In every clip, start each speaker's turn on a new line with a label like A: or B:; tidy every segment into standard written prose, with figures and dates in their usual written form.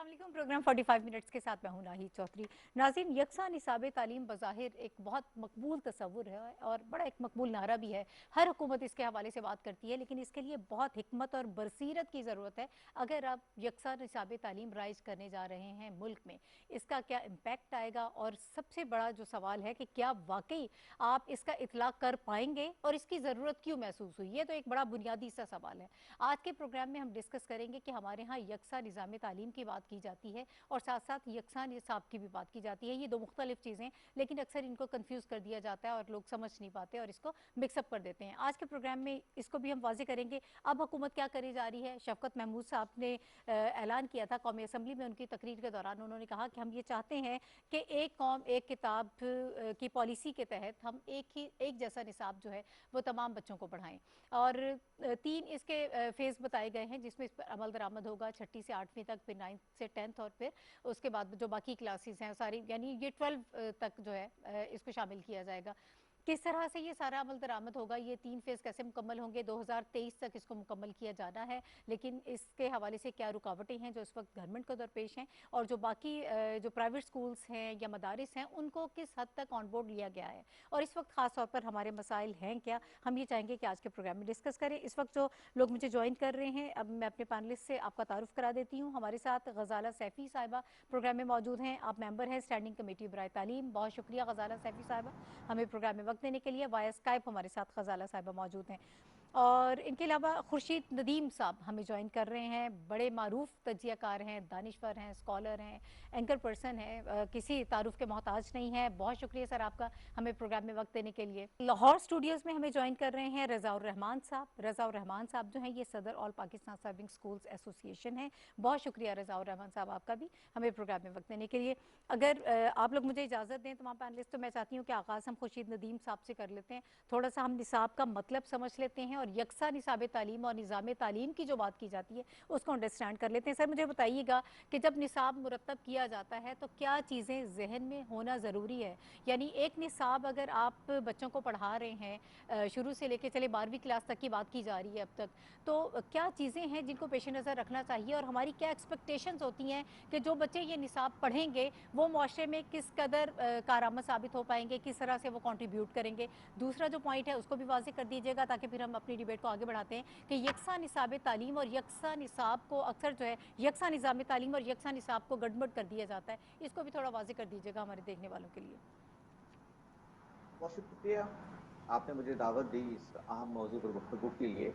A: अस्सलाम वालेकुम। Programme 45 minutes के साथ मैं हूं नाहिद चौधरी। नाज़रीन, यकसा निसाब तालीम बज़ाहिर एक बहुत मकबूल तसव्वुर है और बड़ा एक मकबूल नारा भी है। हर हुकूमत इसके हवाले से बात करती है, लेकिन इसके लिए बहुत हिकमत और बसीरत की ज़रूरत है। अगर आप यकसा निसाब तालीम राइज करने जा रहे हैं मुल्क में, इसका क्या इम्पैक्ट आएगा, और सबसे बड़ा जो सवाल है कि क्या वाकई आप इसका इतलाक़ कर पाएंगे और इसकी ज़रूरत क्यों महसूस हुई। ये तो एक बड़ा बुनियादी सा सवाल है। आज के प्रोग्राम में हम डिस्कस करेंगे कि हमारे यहाँ यकसा निज़ाम तालीम की बात की जाती है और साथ साथ यकसा निसाब की भी बात की जाती है। ये दो मुख्तलिफ चीज़ें, लेकिन अक्सर इनको कंफ्यूज कर दिया जाता है और लोग समझ नहीं पाते और इसको मिक्सअप कर देते हैं। आज के प्रोग्राम में इसको भी हम वाज़े करेंगे। अब हुकूमत क्या करने जा रही है। शफकत महमूद साहब ने ऐलान किया था कौमी असम्बली में, उनकी तकरीर के दौरान उन्होंने कहा कि हम ये चाहते हैं कि एक कौम एक किताब की पॉलिसी के तहत हम एक जैसा निसाब जो है वो तमाम बच्चों को पढ़ाएं। और 3 इसके फेज़ बताए गए हैं जिसमें इस पर अमल दरामद होगा 6ठी से 8वीं तक, फिर 9th से 10th, और फिर उसके बाद जो बाकी क्लासेस हैं सारी, यानी ये 12 तक जो है इसको शामिल किया जाएगा। किस तरह से ये सारा अमल दरामद होगा, ये 3 फेज़ कैसे मुकम्मल होंगे, 2023 तक इसको मुकम्मल किया जाना है, लेकिन इसके हवाले से क्या रुकावटें हैं जो इस वक्त गवर्नमेंट को दरपेश हैं, और जो बाकी जो प्राइवेट स्कूल्स हैं या मदारिस हैं उनको किस हद तक ऑन बोर्ड लिया गया है, और इस वक्त ख़ास तौर पर हमारे मसाइल हैं क्या, हम ये चाहेंगे कि आज के प्रोग्राम में डिस्कस करें। इस वक्त जो लोग मुझे ज्वाइन कर रहे हैं, अब मैं अपने पैनलिस्ट से आपका तारुफ करा देती हूँ। हमारे साथ गजाला सैफ़ी साहिबा प्रोग्राम में मौजूद हैं। आप मेंबर हैं स्टैंडिंग कमेटी बराए तालीम। बहुत शुक्रिया गजाला सैफ़ी साहिबा हमें प्रोग्राम में वक्त देने के लिए। वाया स्काइप हमारे साथ गजाला साहिबा मौजूद हैं, और इनके अलावा खुर्शीद नदीम साहब हमें ज्वाइन कर रहे हैं। बड़े मारूफ तजियाकार हैं, दानिश्वर हैं, स्कॉलर हैं, एंकर पर्सन हैं, किसी तारुफ के मोहताज नहीं है। बहुत शुक्रिया सर आपका हमें प्रोग्राम में वक्त देने के लिए। लाहौर स्टूडियोज़ में हमें ज्वाइन कर रहे हैं रज़ाउर रहमान साहब। रज़ाउर रहमान साहब जो हैं ये सदर all Pakistan serving schools association है। बहुत शुक्रिया रज़ाउर रहमान साहब आपका भी हमें प्रोग्राम में वक्त देने के लिए। अगर आप लोग मुझे इजाज़त दें तमाम पैनलिस्ट, तो मैं चाहती हूँ कि आगाज़ हम खुर्शीद नदीम साहब से कर लेते हैं। थोड़ा सा हम निसाब का मतलब समझ लेते हैं और यकसा निसाब तालीम और निज़ाम तालीम की जो बात की जाती है उसको अंडरस्टैंड कर लेते हैं। सर मुझे बताइएगा कि जब निसाब मुरतब किया जाता है तो क्या चीज़ें जहन में होना ज़रूरी है। यानी एक निसाब अगर आप बच्चों को पढ़ा रहे हैं शुरू से लेकर चले 12वीं क्लास तक की बात की जा रही है अब तक, तो क्या चीज़ें हैं जिनको पेश नज़र रखना चाहिए, और हमारी क्या एक्सपेक्टेशंस होती हैं कि जो बच्चे ये निसाब पढ़ेंगे वो मुआशरे में किस कदर कारआमद साबित हो पाएंगे, किस तरह से वो कंट्रीब्यूट करेंगे। दूसरा जो पॉइंट है उसको भी वाज़े कर दीजिएगा ताकि फिर हम अपनी डिबेट को आगे बढ़ाते हैं कि यकसा निसाब तालीम और यकसा निसाब को अक्सर जो है यकसा निज़ाम तालीम और यकसा निसाब को गड़बड़ कर दिया जाता है। इसको भी थोड़ा वाज़े कर दीजिएगा हमारे देखने वालों के लिए।
B: बहुत शुक्रिया, आपने मुझे दावत दी इस अहम मौजू पर गुफ्तगू के लिए।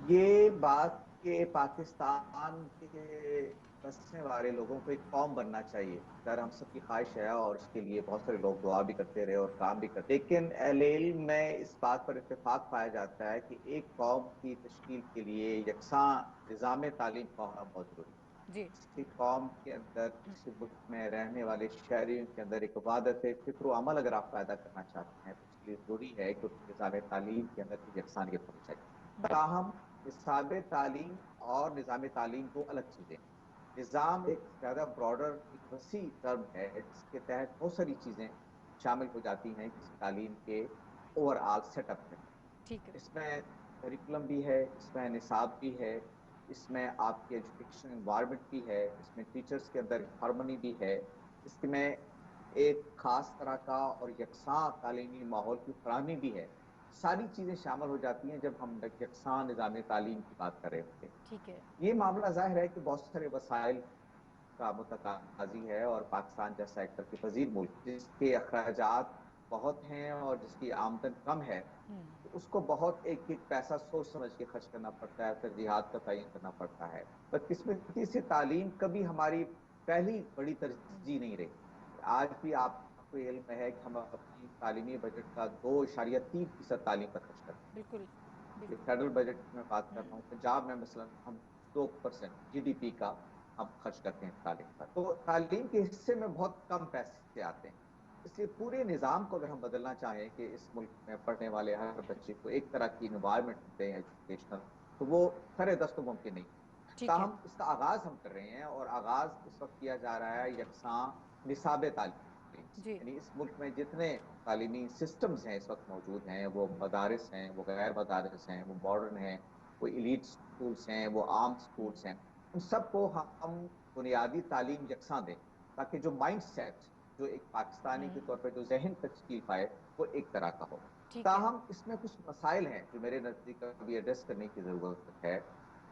B: ये बात कि पाकिस्तान के बसने वाले लोगों को एक कौम बनना चाहिए, खैर हम सबकी ख्वाहिश है और इसके लिए बहुत सारे लोग दुआ भी करते रहे और काम भी करते, लेकिन एलेल में इस बात पर इत्तेफाक पाया जाता है कि एक कौम की तश्कील के लिए यकसा निज़ाम तालीम का होना बहुत जरूरी है।
A: जी
B: किसी कौम के अंदर, किसी मुल्क में रहने वाले शहरियों के अंदर एक वादत फिक्र अमल अगर आप पैदा करना चाहते हैं तो उसके लिए जरूरी है कि उनके निज़ाम तालीम के अंदर यकसानियत होनी चाहिए। ताहम निसाब तालीम और निज़ाम तालीम दो अलग चीजें। निज़ाम एक ज्यादा ब्रॉडर, एक वसी टर्म है जिसके तहत बहुत सारी चीजें शामिल हो जाती हैं किसी तालीम के ओवरऑल सेटअप में।
A: ठीक है।
B: इसमें करिकुलम भी है, इसमें निसाब भी है, इसमें आपकी एजुकेशन एनवायरनमेंट भी है, इसमें टीचर्स के अंदर हार्मनी भी है, इसमें एक खास तरह का और यकसा तालीमी माहौल की फराहमी भी है। सारी चीजें शामिल हो जाती हैं जब हम यकसा निज़ाम तालीम की बात कर रहे होते हैं।
A: ठीक है।
B: ये मामला जाहिर है कि बहुत सारे वसाइल का मुतकाजी है, और पाकिस्तान जैसा एक तरक्की पजीर मुल्क जिसके अखराजात बहुत हैं और जिसकी आमदन कम है, तो उसको बहुत एक एक पैसा सोच समझ के खर्च करना पड़ता है, तरजीहात का तयन करना पड़ता है। बदकिस्मती से तालीम कभी हमारी पहली बड़ी तरजीह नहीं रही। आज भी आपको इल्म है कि हम अपनी तालीमी बजट का 2.3% तालीम पर खर्च करते
A: बिल्कुल
B: हैं।
A: बिल्कुल।
B: फेडरल बजट की मैं बात कर रहा हूँ, पंजाब में मसलन हम 2% जीडीपी का हम खर्च करते हैं तालीम पर, तो तालीम के हिस्से में बहुत कम पैसे आते हैं। इसलिए पूरे निज़ाम को अगर हम बदलना चाहें कि इस मुल्क में पढ़ने वाले हर बच्चे को एक तरह की इन्वायरमेंट दें एजुकेशनल, तो वो सरे दस्त तो मुमकिन नहीं।
A: ठीक है।
B: ताहम इसका आगाज हम कर रहे हैं, और आगाज इस वक्त किया जा रहा है यकसा निसाब तालीम से।
A: जी
B: यानी इस मुल्क में जितने तालीमी सिस्टम्स हैं इस वक्त मौजूद हैं, वो मदारिस हैं, वो गैर मदारिस हैं, वो मॉडर्न हैं, वो इलीट स्कूल्स हैं, वो आम स्कूल्स हैं, उन सबको हम बुनियादी तालीम यकसा दें, ताकि जो माइंड सेट जो एक पाकिस्तानी के तौर पर जो जहन तश्कील पाए वो एक तरह का हो।
A: ठीक है।
B: ताहम इसमें कुछ मसाइल हैं जो मेरे नज़दीक अभी एड्रेस करने की ज़रूरत है,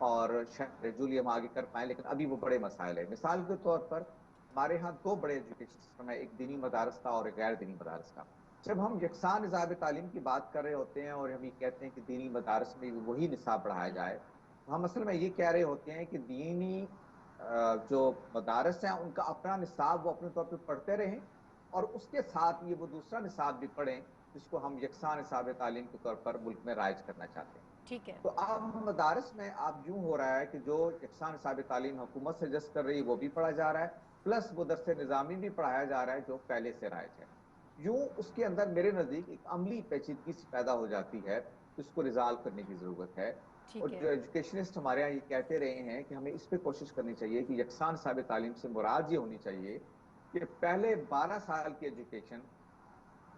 B: और शायद ग्रेजुअली हम आगे कर पाएँ, लेकिन अभी वो बड़े मसाइल हैं। मिसाल के तौर पर हमारे यहाँ 2 बड़े एजुकेशन सिस्टम है, एक दीनी मदारस का और एक गैर दीनी मदारस का। जब हम यकसा निज़ाम तालीम की बात कर रहे होते हैं और हम ये कहते हैं कि दीनी मदारस में भी वही निसाब बढ़ाया जाए, तो हम असल में ये कह रहे होते हैं कि दीनी जो मदारस हैं उनका अपना निसाब वो अपने तौर पे पढ़ते रहें, और उसके साथ ये वो दूसरा निसाब भी पढ़ें जिसको हम यकसा निसाब तालीम के तौर पर मुल्क में राइज करना चाहते हैं।
A: ठीक है।
B: तो अब मदारस में अब यूं हो रहा है कि जो यकसा निसाब तालीम हुकूमत सजेस्ट कर रही है वो भी पढ़ा जा रहा है, प्लस वो दर्स निज़ामी भी पढ़ाया जा रहा है जो पहले से राइज है। यूं उसके अंदर मेरे नज़दीक एक अमली पेचीदगी सी पैदा हो जाती है, जिसको रिजॉल्व करने की ज़रूरत है।
A: ठीक
B: और
A: है।
B: जो एजुकेशनिस्ट हमारे यहाँ ये कहते रहे हैं कि हमें इस पे कोशिश करनी चाहिए कि यकसान निसाब तालीम से मुराद ये होनी चाहिए कि पहले 12 साल की एजुकेशन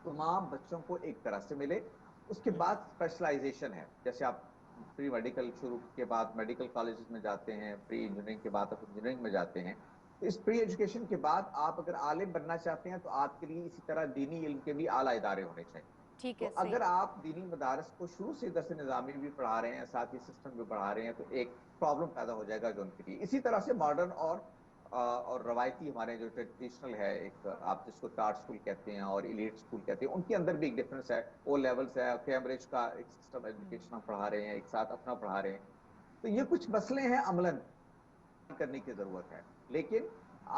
B: तमाम बच्चों को एक तरह से मिले। उसके बाद स्पेशलाइजेशन है, जैसे आप प्री मेडिकल शुरू के बाद मेडिकल कॉलेजेस में जाते हैं, प्री इंजीनियरिंग के बाद आप इंजीनियरिंग में जाते हैं। तो इस प्री एजुकेशन के बाद आप अगर आलिम बनना चाहते हैं तो आपके लिए इसी तरह दीनी इल्म के भी आला इदारे होने चाहिए।
A: ठीक
B: तो
A: है। सही।
B: अगर आप दीनी मदारस को शुरू से दरस निज़ामी भी पढ़ा रहे हैं, साथ ही सिस्टम भी पढ़ा रहे हैं, तो एक प्रॉब्लम पैदा हो जाएगा जो उनके लिए। इसी तरह से मॉडर्न और रवायती हमारे जो ट्रेडिशनल है, एक आप जिसको टार्ट स्कूल कहते हैं और इलीट स्कूल कहते हैं, उनके अंदर भी एक डिफरेंस है। ओ लेवल्स है, कैम्ब्रिज का एक सिस्टम एजुकेशन हम पढ़ा रहे हैं, एक साथ अपना पढ़ा रहे हैं। तो ये कुछ मसले हैं अमलन करने की जरूरत है, लेकिन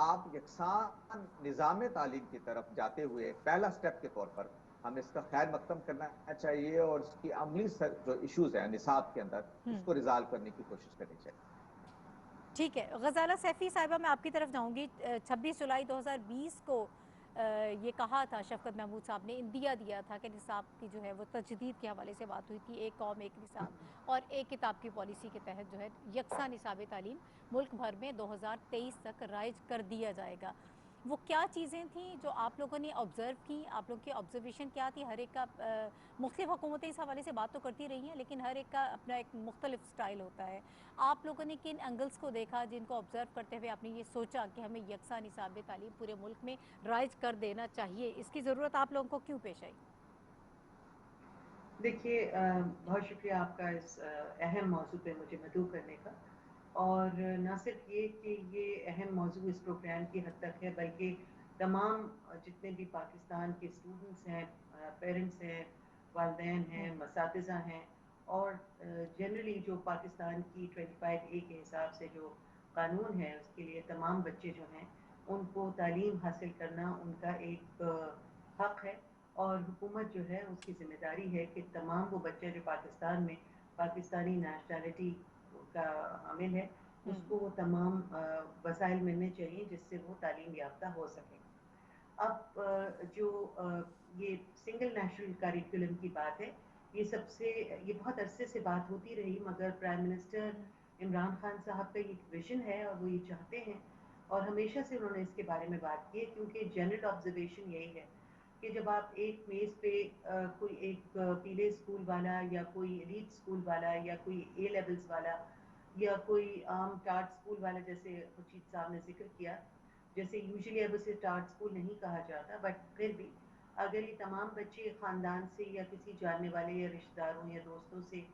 B: आप यकसान निज़ाम तालीम की तरफ जाते हुए पहला स्टेप के तौर पर हमें इसका खैर मकदम करना चाहिए, और इसकी अमली जो इश्यूज हैं निसाब के अंदर उसको रिजॉल्व करने की कोशिश करनी चाहिए।
A: ठीक है। गज़ाला सैफ़ी साहिबा, मैं आपकी तरफ जाऊंगी। 26 जुलाई 2020 को ये कहा था शफ़क़त महमूद साहब ने, इंदिया दिया था कि निसाब की जो है वो तजदीद के हवाले से बात हुई थी, एक कौम एक निसाब और एक किताब की पॉलिसी के तहत जो है यकसा निसाब तालीम मुल्क भर में 2023 तक राइज कर दिया जाएगा। वो क्या चीज़ें थी जो आप लोगों ने ऑब्ज़र्व की, आप लोग की ऑब्जर्वेशन क्या थी? हर एक का मुख्तलिफ हुकूमतें इस हवाले से बात तो करती रही हैं, लेकिन हर एक का अपना एक मुख्तलिफ स्टाइल होता है। आप लोगों ने किन एंगल्स को देखा जिनको ऑब्जर्व करते हुए आपने ये सोचा कि हमें यकसा निसाब तालीम पूरे मुल्क में राइज कर देना चाहिए? इसकी ज़रूरत आप लोगों को क्यों पेश आई?
C: देखिए, बहुत शुक्रिया आपका इस अहम मौजू पे मुझे मदऊ करने का। और ना सिर्फ ये कि ये अहम मौजू इस प्रोग्राम की हद तक है, बल्कि तमाम जितने भी पाकिस्तान के स्टूडेंट्स हैं, पेरेंट्स हैं, वालिदैन हैं, मसातिज़ा हैं, और जनरली जो पाकिस्तान की 25A के हिसाब से जो कानून है उसके लिए तमाम बच्चे जो हैं उनको तालीम हासिल करना उनका एक हक़ है। और हुकूमत जो है उसकी ज़िम्मेदारी है कि तमाम वो बच्चे जो पाकिस्तान में पाकिस्तानी नेशनलिटी का हामिल है उसको वो तमाम वसाइल मिलने चाहिए जिससे वो तालीम याफ्ता हो सके। अब जो ये सिंगल नेशनल करिकुलम की बात है, ये बहुत अरसे से बात होती रही, मगर प्राइम मिनिस्टर इमरान खान साहब का ये विजन है और वो ये चाहते हैं, और हमेशा से उन्होंने इसके बारे में बात की है, क्योंकि जनरल ऑब्जर्वेशन यही है कि जब आप एक मेज़ पे कोई एक पीले स्कूल वाला या कोई एलीट स्कूल वाला या कोई ए लेवल्स वाला या कोई आम टार्ट स्कूल वाला, जैसे खुर्शीद साहब ने जिक्र किया, जैसे यूजुअली अब उसे टार्ट स्कूल नहीं कहा जाता, बट फिर भी अगर ये तमाम बच्चे ख़ानदान से या किसी जानने वाले या रिश्तेदारों या दोस्तों से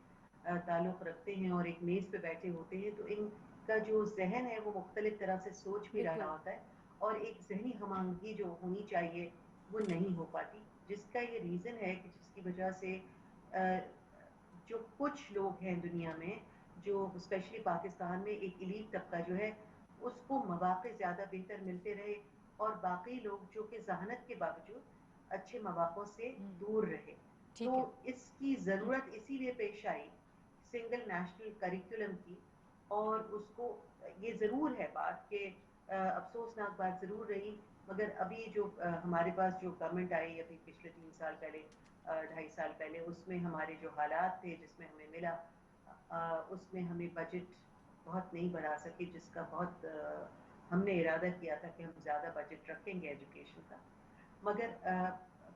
C: ताल्लुक़ रखते हैं और एक मेज़ पे बैठे होते हैं, तो इनका जो जहन है वो मुख्तलिफ तरह से सोच भी रहा होता है, और एक जहनी हमांगी जो होनी चाहिए वो नहीं हो पाती, जिसका ये रीज़न है कि जिसकी वजह से जो कुछ लोग हैं दुनिया में, जो स्पेशली पाकिस्तान में एक एलीट तबका जो है उसको मौक़े ज़्यादा बेहतर मिलते रहे, और बाकी लोग जो कि ज़हानत के बावजूद अच्छे मौक़ों से दूर रहे। तो इसकी ज़रूरत इसीलिए पेश आई सिंगल नेशनल करिकुलम की, और उसको ये ज़रूर है बात कि अफसोसनाक बात ज़रूर रही, मगर अभी जो हमारे पास जो गवर्नमेंट आई अभी पिछले 3 साल पहले, 2.5 साल पहले, उसमें हमारे जो हालात थे जिसमें हमें मिला, उसमें हमें बजट बहुत नहीं बढ़ा सके, जिसका बहुत हमने इरादा किया था कि हम ज़्यादा बजट रखेंगे एजुकेशन का, मगर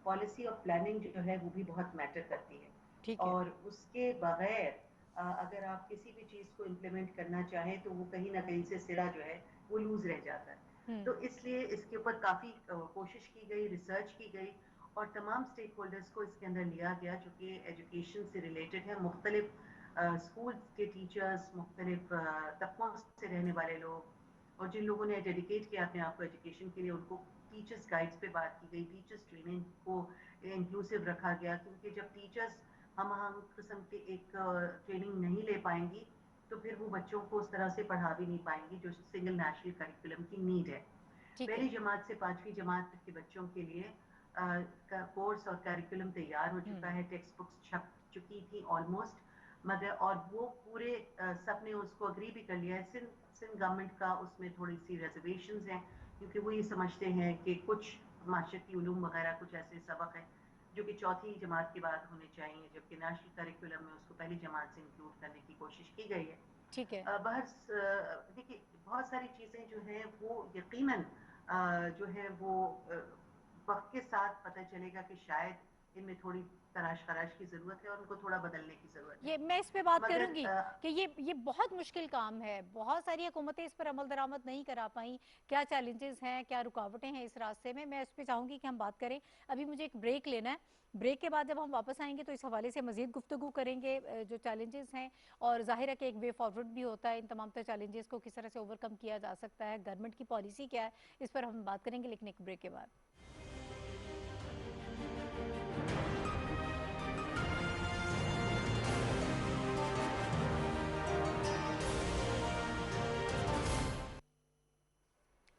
C: पॉलिसी और प्लानिंग जो है वो भी बहुत मैटर करती है, और उसके बगैर اگر آپ کسی بھی چیز کو امپلیمنٹ کرنا چاہیں تو وہ کہیں نہ کہیں سے سرا جو ہے وہ لوز رہ جاتا ہے. تو اس لیے اس کے اوپر کافی کوشش کی گئی, ریسرچ کی گئی, اور تمام اسٹیک ہولڈرس کو اس کے اندر لیا گیا جو کہ ایجوکیشن سے ریلیٹڈ ہے. مختلف اسکولس کے ٹیچرز, مختلف طبقوں سے رہنے والے لوگ, اور جن لوگوں نے ڈیڈیکیٹ کیا اپنے آپ کو ایجوکیشن کے لیے, ان کو ٹیچرس گائیڈس پہ بات کی گئی, ٹیچرس ٹریننگ کو انکلوسیو رکھا گیا, کیونکہ جب ٹیچرس ہم قسم کے ایک ٹریننگ نہیں لے پائیں گی تو پھر وہ بچوں کو اس طرح سے پڑھا بھی نہیں پائیں گی جو سنگل نیشنل کریکولم کی نیڈ ہے. پہلی جماعت سے 5ویں جماعت تک کے بچوں کے لیے کورس اور کریکولم تیار ہو چکا ہے, ٹیکسٹ بکس چھپ چکی تھی آلموسٹ, مگر اور وہ پورے سب نے اس کو اگری بھی کر لیا ہے. سندھ گورنمنٹ کا اس میں تھوڑی سی ریزرویشنز ہیں, کیونکہ وہ یہ سمجھتے ہیں کہ کچھ معاشرتی علوم وغیرہ کچھ ایسے سبق ہیں جو کہ 4تھی جماعت کے بعد ہونے چاہیے, جبکہ نیشنل کریکولم میں اس کو پہلی جماعت سے انکلوڈ کرنے کی کوشش کی گئی ہے.
A: ٹھیک ہے.
C: بہت دیکھیے بہت ساری چیزیں جو ہیں وہ یقیناً جو ہے وہ وقت کے ساتھ پتہ چلے گا کہ شاید ان میں تھوڑی تراش خراش کی ضرورت ہے اور ان کو تھوڑا بدلنے کی ضرورت ہے.
A: یہ میں اس پہ بات
C: مگر
A: کروں گی کہ یہ بہت مشکل کام ہے, بہت ساری حکومتیں اس پر عمل درآمد نہیں کرا پائیں. کیا چیلنجز ہیں, کیا رکاوٹیں ہیں اس راستے میں اس پہ چاہوں گی کہ ہم بات کریں. ابھی مجھے ایک بریک لینا ہے, بریک کے بعد جب ہم واپس آئیں گے تو اس حوالے سے مزید گفتگو کریں گے, جو چیلنجز ہیں, اور ظاہر ہے کہ ایک وے فارورڈ بھی ہوتا ہے, ان تمام تر چیلنجز کو کس طرح سے اوورکم کیا جا سکتا ہے, گورنمنٹ کی پالیسی کیا ہے, اس پر ہم بات کریں گے, لیکن ایک بریک کے بعد.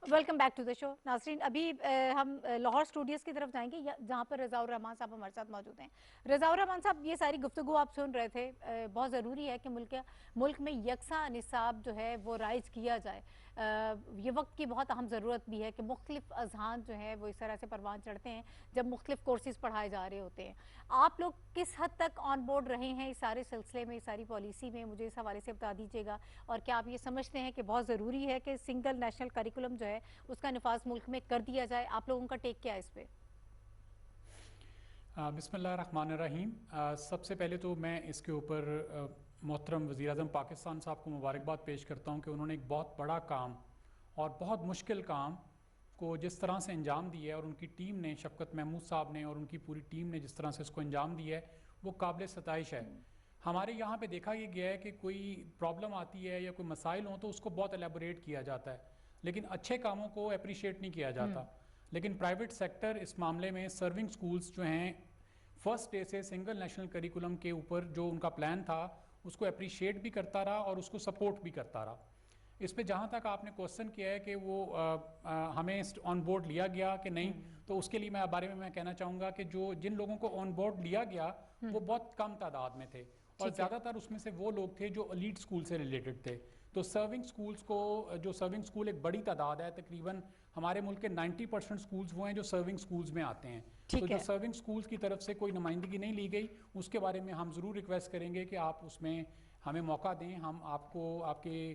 A: ویلکم بیک ٹو دا شو. ناظرین, ابھی ہم لاہور اسٹوڈیوز کی طرف جائیں گے جہاں پر رضا الرحمان صاحب ہمارے ساتھ موجود ہیں. رضا الرحمان صاحب, یہ ساری گفتگو آپ سن رہے تھے, بہت ضروری ہے کہ ملک میں یکساں نصاب جو ہے وہ رائج کیا جائے. یہ وقت کی بہت اہم ضرورت بھی ہے کہ مختلف اذہان جو ہے وہ اس طرح سے پروان چڑھتے ہیں جب مختلف کورسز پڑھائے جا رہے ہوتے ہیں. آپ لوگ کس حد تک آن بورڈ رہے ہیں اس سارے سلسلے میں, اس ساری پالیسی میں, مجھے اس حوالے سے بتا دیجیے گا. اور کیا آپ یہ سمجھتے ہیں کہ بہت ضروری ہے کہ سنگل نیشنل کریکولم جو ہے اس کا نفاذ ملک میں کر دیا جائے؟ آپ لوگوں کا ٹیک کیا ہے اس پہ؟
D: بسم اللہ الرحمن الرحیم. سب سے پہلے تو میں اس کے اوپر محترم وزیر اعظم پاکستان صاحب کو مبارکباد پیش کرتا ہوں کہ انہوں نے ایک بہت بڑا کام اور بہت مشکل کام کو جس طرح سے انجام دیا ہے, اور ان کی ٹیم نے, شفقت محمود صاحب نے اور ان کی پوری ٹیم نے جس طرح سے اس کو انجام دیا ہے, وہ قابل ستائش ہے. ہمارے یہاں پہ دیکھا یہ گیا ہے کہ کوئی پرابلم آتی ہے یا کوئی مسائل ہوں تو اس کو بہت ایلیبوریٹ کیا جاتا ہے, لیکن اچھے کاموں کو اپریشیٹ نہیں کیا جاتا. لیکن پرائیویٹ سیکٹر اس معاملے میں سرونگ سکولز جو ہیں فرسٹ ڈے سے سنگل نیشنل کریکولم کے اوپر جو ان کا پلان تھا اس کو اپریشیٹ بھی کرتا رہا اور اس کو سپورٹ بھی کرتا رہا. اس پہ جہاں تک آپ نے کوسچن کیا ہے کہ وہ ہمیں آن بورڈ لیا گیا کہ نہیں, تو اس کے لیے میں بارے میں کہنا چاہوں گا کہ جن لوگوں کو آن بورڈ لیا گیا وہ بہت کم تعداد میں تھے, اور زیادہ تر اس میں سے وہ لوگ تھے جو ایلیٹ اسکول سے ریلیٹڈ تھے. تو سرونگ سکولز کو, جو سرونگ سکول ایک بڑی تعداد ہے, تقریباً ہمارے ملک کے 90% سکولز وہ ہیں جو سرونگ سکولز میں آتے ہیں. تو جو سرونگ سکولز کی طرف سے کوئی نمائندگی نہیں لی گئی, اس کے بارے میں ہم ضرور ریکویسٹ کریں گے کہ آپ اس میں ہمیں موقع دیں. ہم آپ کو آپ کے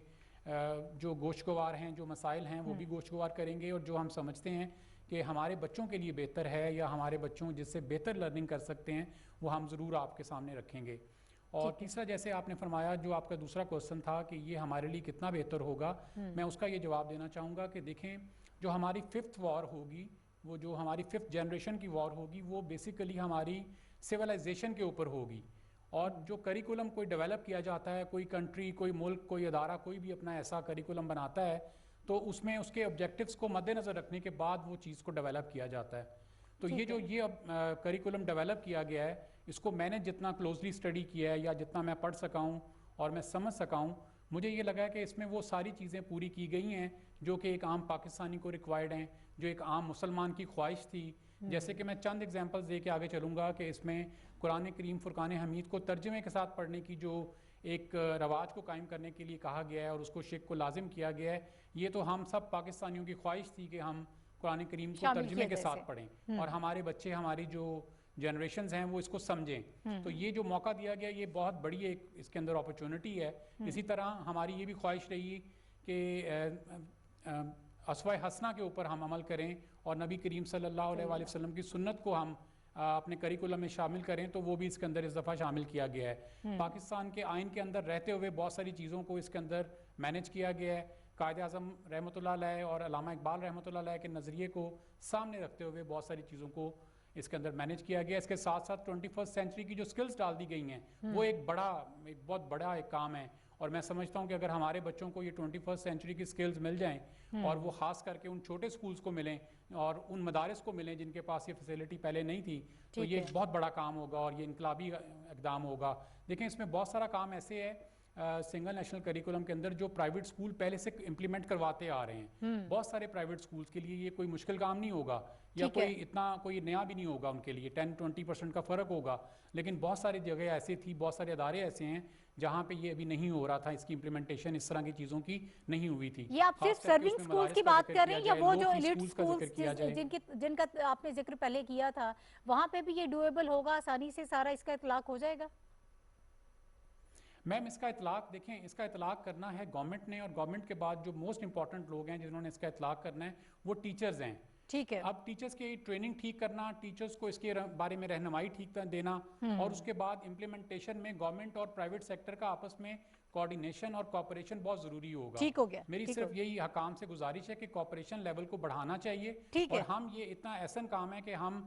D: جو گوشگوار ہیں, جو مسائل ہیں, وہ بھی گوشگوار کریں گے, اور جو ہم سمجھتے ہیں کہ ہمارے بچوں کے لیے بہتر ہے یا ہمارے بچوں جس سے بہتر لرننگ کر سکتے ہیں, وہ ہم ضرور آپ کے سامنے رکھیں گے. اور تیسرا, جیسے آپ نے فرمایا, جو آپ کا دوسرا کوسچن تھا کہ یہ ہمارے لیے کتنا بہتر ہوگا, میں اس کا یہ جواب دینا چاہوں گا کہ دیکھیں, جو ہماری 5th وار ہوگی, وہ جو ہماری 5th جنریشن کی وار ہوگی, وہ بیسیکلی ہماری سویلائزیشن کے اوپر ہوگی. اور جو کریکولم کوئی ڈیولپ کیا جاتا ہے, کوئی کنٹری, کوئی ملک, کوئی ادارہ, کوئی بھی اپنا ایسا کریکولم بناتا ہے, تو اس میں اس کے آبجیکٹیوز کو مد نظر رکھنے کے بعد وہ چیز کو ڈیولپ کیا جاتا ہے. تو یہ اب کریکولم ڈیولپ کیا گیا ہے, اس کو میں نے جتنا کلوزلی اسٹڈی کیا ہے یا جتنا میں پڑھ سکا ہوں اور میں سمجھ سکا ہوں, مجھے یہ لگا ہے کہ اس میں وہ ساری چیزیں پوری کی گئی ہیں جو کہ ایک عام پاکستانی کو ریکوائرڈ ہیں, جو ایک عام مسلمان کی خواہش تھی. جیسے کہ میں چند ایگزامپلز دے کے آگے چلوں گا کہ اس میں قرآن کریم فرقان حمید کو ترجمے کے ساتھ پڑھنے کی جو ایک رواج کو قائم کرنے کے لیے کہا گیا ہے اور اس کو شک کو لازم کیا گیا ہے, یہ تو ہم سب پاکستانیوں کی خواہش تھی کہ ہم قرآن کریم کو ترجمے کے ساتھ پڑھیں اور ہمارے بچے, ہماری جو جنریشنز ہیں وہ اس کو سمجھیں. تو یہ جو موقع دیا گیا, یہ بہت بڑی ایک اس کے اندر اپرچونٹی ہے. اسی طرح ہماری یہ بھی خواہش رہی کہ اسوہ حسنہ کے اوپر ہم عمل کریں اور نبی کریم صلی اللہ علیہ وآلہ وسلم کی سنت کو ہم अपने करिकुलम में शामिल करें तो वो भी इसके अंदर इस दफ़ा शामिल किया गया है। पाकिस्तान के आइन के अंदर रहते हुए बहुत सारी चीज़ों को इसके अंदर मैनेज किया गया है। कायद-ए-आज़म रहमतुल्लाह अलैह और अल्लामा इकबाल रहमतुल्लाह अलैह के नज़रिए को सामने रखते हुए बहुत सारी चीज़ों को इसके अंदर मैनेज किया गया। इसके साथ साथ 21st सेंचुरी की जो स्किल्स डाल दी गई हैं वो एक बहुत बड़ा एक काम है। और मैं समझता हूँ कि अगर हमारे बच्चों को ये 21st सेंचुरी की स्किल्स मिल जाएं और वो ख़ास करके उन छोटे स्कूल्स को मिलें और उन मदारिस को मिलें जिनके पास ये फैसिलिटी पहले नहीं थी, तो ये एक बहुत बड़ा काम होगा और ये इनकलाबी इक़दाम होगा। देखें, इसमें बहुत सारा काम ऐसे है सिंगल नेशनल करिकुलम के अंदर जो प्राइवेट स्कूल पहले से इम्प्लीमेंट करवाते आ रहे हैं। बहुत सारे प्राइवेट स्कूल्स के लिए ये कोई मुश्किल काम नहीं होगा या कोई नया भी नहीं होगा उनके लिए, 10-20% का फ़र्क होगा। लेकिन बहुत सारी जगह ऐसी थी, बहुत सारे अदारे ऐसे हैं जहाँ पे ये अभी नहीं हो रहा था, इसकी इम्प्लीमेंटेशन इस तरह की चीज़ों की नहीं हुई थी।
A: ये आप सिर्फ सर्विंग स्कूल्स की बात कर रहे हैं या वो जो एलिट स्कूल्स जिनका आपने जिक्र पहले किया था, वहाँ पे भी ये डुएबल होगा, आसानी से सारा इसका इतलाक हो जाएगा?
D: मैम, इसका इतलाक देखें, इसका इतलाक करना है गवर्नमेंट ने, और गवर्नमेंट के बाद जो मोस्ट इंपॉर्टेंट लोग हैं जिन्होंने इसका इतलाक करना है वो टीचर्स हैं।
A: ठीक है।
D: अब टीचर्स की ट्रेनिंग ठीक करना, टीचर्स को इसके बारे में रहनुमाई ठीक देना और उसके बाद इम्प्लीमेंटेशन में गवर्नमेंट और प्राइवेट सेक्टर का आपस में कोऑर्डिनेशन और कोऑपरेशन बहुत जरूरी होगा।
A: ठीक हो गया।
D: मेरी सिर्फ यही हकाम से गुजारिश है कि कोऑपरेशन लेवल को बढ़ाना चाहिए। और हम ये इतना ऐसा काम है कि हम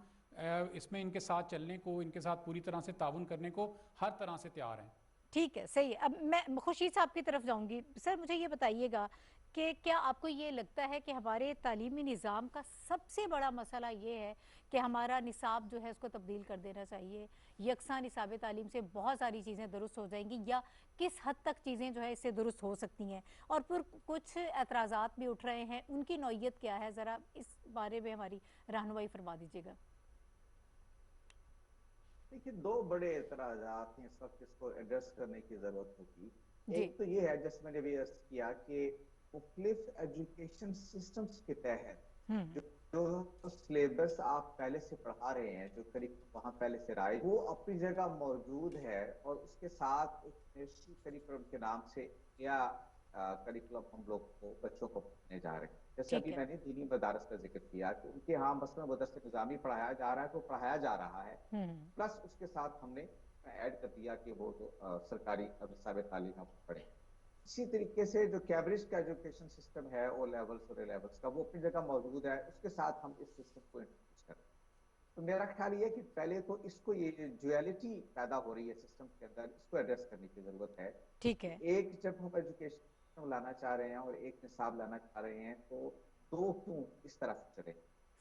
D: इसमें इनके साथ चलने को, इनके साथ पूरी तरह से ताउन करने को हर तरह से तैयार हैं।
A: ठीक है, सही है। अब मैं खुर्शीद साहब की तरफ जाऊंगी। सर, मुझे ये बताइएगा कि क्या आपको ये लगता है कि हमारे तालीमी निज़ाम का सबसे बड़ा मसला ये है कि हमारा निसाब जो है उसको तब्दील कर देना चाहिए, यकसा निसाब तालीम से बहुत सारी चीज़ें दुरुस्त हो जाएंगी, या किस हद तक चीज़ें जो है इससे दुरुस्त हो सकती हैं? और फिर कुछ एतराज़ात भी उठ रहे हैं, उनकी नौइयत क्या है? ज़रा इस बारे में हमारी रहनुमाई फरमा दीजिएगा।
B: देखिए, दो बड़े एतराज़ात हैं इस वक्त, इसको एड्रेस करने की जरूरत होगी। एक तो ये है, जैसे मैंने भी अर्ज किया, कि मुख्तलिफ एजुकेशन सिस्टम्स के तहत जो सिलेबस आप पहले से पढ़ा रहे हैं, जो करिकुलम वहाँ पहले से राय, वो अपनी जगह मौजूद है और उसके साथ एक नेशनल करिकुलम के नाम से या करिकुलम हम लोग को बच्चों को पढ़ाने जा रहे हैं। जैसे अभी मैंने दीनी मदारस का जिक्र किया कि उनके यहाँ मसलन मदरसे निज़ामी पढ़ाया जा रहा है, तो पढ़ाया जा रहा है, प्लस उसके साथ हमने ऐड कर दिया कि वो तो सरकारी निसाब तालीम हम पढ़े। इसी तरीके से जो कैम्ब्रिज का एजुकेशन सिस्टम है, ओ लेवल्स और ए लेवल्स का, वो अपनी जगह मौजूद है, उसके साथ हम इस सिस्टम को इंट्रोड्यूस करें। तो मेरा ख्याल ये है कि पहले तो इसको, ये ड्यूअलिटी पैदा हो रही है सिस्टम के अंदर, इसको एड्रेस करने की जरूरत है।
A: ठीक है।
B: एक जब हम एजुकेशन लाना चाह रहे हैं और एक निसाब लाना चाह रहे हैं, तो दो क्यों इस तरह से चले?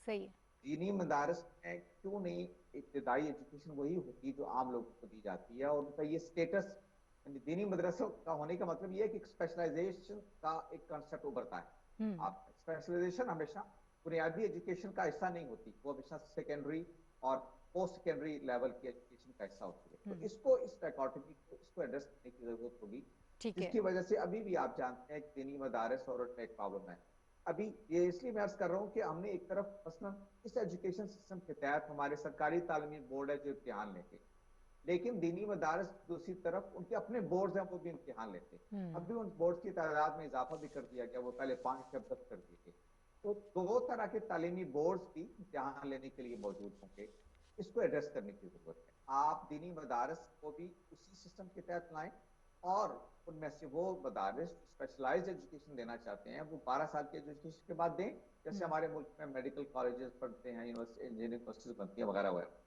A: सही है।
B: दीनी मदारस में क्यों नहीं इब्तिदाई एजुकेशन वही होती जो आम लोगों को दी जाती है, और उनका ये स्टेटस, दीनी मदरसों का होने का मतलब ये है कि स्पेशलाइजेशन का एक कंसेप्ट उभरता है। आप स्पेशलाइजेशन हमेशा बुनियादी एजुकेशन का हिस्सा नहीं होती, वो हमेशा सेकेंडरी और पोस्ट सेकेंडरी लेवल की एजुकेशन का हिस्सा होती है। तो इसको, इस डायकोटोमी को, इसको एड्रेस करने की जरूरत होगी, जिसकी वजह से अभी भी आप जानते हैं कि दीनी मदारस और उनमें एक प्रॉब्लम है। अभी ये इसलिए मैं अर्ज कर रहा हूँ कि हमने एक तरफ मसलन इस एजुकेशन सिस्टम के तहत हमारे सरकारी तालीमी बोर्ड है जो इम्तिहान लेते, लेकिन दीनी मदारस दूसरी तरफ उनके अपने बोर्ड हैं, वो भी इम्तिहान लेते। अभी उन बोर्ड की तादाद में इजाफा भी कर दिया गया, वो पहले 5 से अब 10 कर दिए गए। तो दो तरह के तालीमी बोर्ड भी इम्तिहान लेने के लिए मौजूद होंगे, इसको एड्रेस करने की जरूरत है। आप दीनी मदारस को भी उसी सिस्टम के तहत लाएं, और उनमें से वो मदारिस स्पेशलाइज्ड एजुकेशन देना चाहते हैं वो 12 साल के एजुकेशन के बाद दें, जैसे हमारे मुल्क में मेडिकल कॉलेजेस पढ़ते हैं, इंजीनियरिंग यूनिवर्सिटीज बनती हैं वगैरह वगैरह।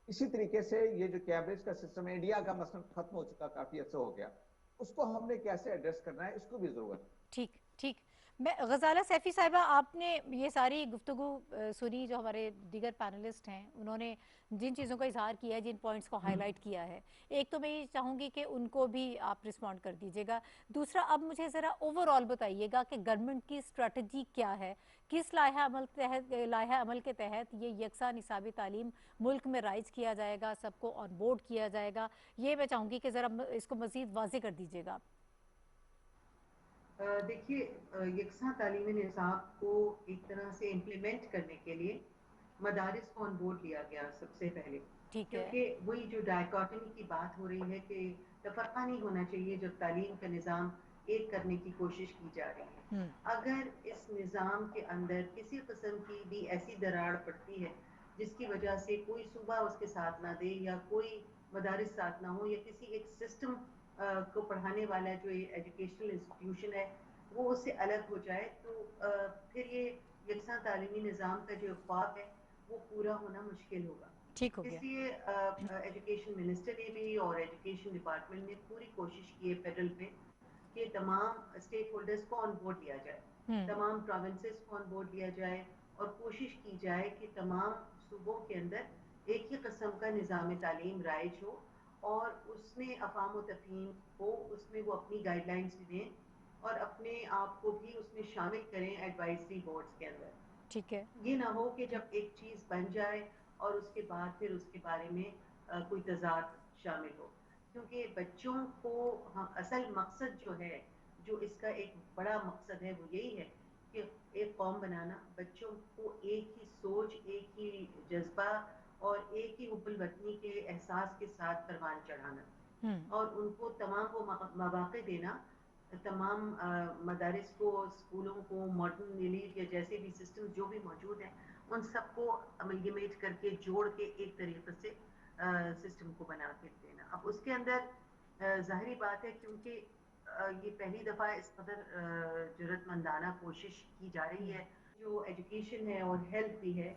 B: इसी तरीके से ये जो कैम्ब्रिज का सिस्टम है, इंडिया का मसलन खत्म हो चुका, काफी अच्छा हो गया, उसको हमने कैसे एड्रेस करना है, इसको भी जरूरत है।
A: ठीक ठीक। मैं गजाला सैफी साहिबा, आपने ये सारी गुफ्तगू सुनी, जो हमारे दीगर पैनलिस्ट हैं उन्होंने जिन चीज़ों का इजहार किया है, जिन पॉइंट्स को हाईलाइट किया है, एक तो मैं ये चाहूँगी कि उनको भी आप रिस्पॉन्ड कर दीजिएगा। दूसरा, अब मुझे ज़रा ओवरऑल बताइएगा कि गवर्नमेंट की स्ट्रेटजी क्या है, किस लाइहा अमल के तहत ये यकसा निसाबी तालीम मुल्क में राइज किया जाएगा, सबको ऑन बोर्ड किया जाएगा, ये मैं चाहूँगी कि ज़रा इसको मज़ीद वाज़े कर दीजिएगा।
C: देखिए, यकसा तालीमी निज़ाम को एक तरह से इम्प्लीमेंट करने के लिए मदारिस को ऑन बोर्ड लिया गया सबसे पहले, क्योंकि वही जो डायकोटमी की बात हो रही है कि तफरका नहीं होना चाहिए, जब तालीम का निज़ाम एक करने की कोशिश की जा रही है। अगर इस निज़ाम के अंदर किसी किस्म की भी ऐसी दरार पड़ती है جس کی وجہ سے کوئی صوبہ اس کے ساتھ نہ دے یا کوئی مدارس ساتھ نہ ہو یا کسی ایک سسٹم کو پڑھانے والا جو ایجوکیشنل انسٹیٹیوشن ہے وہ اس سے الگ ہو جائے تو پھر یہ یکساں تعلیمی نظام کا جو خواب ہے وہ پورا ہونا مشکل ہوگا.
A: ٹھیک ہو گیا.
C: اس لیے ایجوکیشن منسٹر نے بھی اور ایجوکیشن ڈپارٹمنٹ نے پوری کوشش کی ہے فیڈرل پہ کہ تمام اسٹیک ہولڈرز کو آن بورڈ لیا جائے, تمام پروونسز کو آن بورڈ لیا جائے اور کوشش کی جائے کہ تمام صوبوں کے اندر ایک ہی قسم کا نظام تعلیم رائج ہو اور اس میں افہام و تفہیم ہو, اس میں وہ اپنی گائیڈ لائنس بھی دیں اور اپنے آپ کو بھی اس میں شامل کریں ایڈوائزری بورڈز کے اندر.
A: ٹھیک ہے.
C: یہ نہ ہو کہ جب ایک چیز بن جائے اور اس کے بعد پھر اس کے بارے میں کوئی تضاد شامل ہو, کیونکہ بچوں کو اصل مقصد جو ہے, جو اس کا ایک بڑا مقصد ہے وہ یہی ہے کہ ایک قوم بنانا, بچوں کو ایک ہی سوچ, ایک ہی جذبہ اور ایک ہی حب الوطنی کے احساس کے ساتھ پروان چڑھانا اور ان کو تمام وہ مواقع دینا, تمام مدارس کو, اسکولوں کو, ماڈرن ایلیٹ یا جیسے بھی سسٹم جو بھی موجود ہیں ان سب کو املگمیٹ کر کے جوڑ کے ایک طریقے سے سسٹم کو بنا کے دینا. اب اس کے اندر ظاہری بات ہے کیونکہ یہ پہلی دفعہ اس قدر جرأت مندانہ کوشش کی جا رہی ہے, جو ایجوکیشن ہے اور ہیلتھ بھی ہے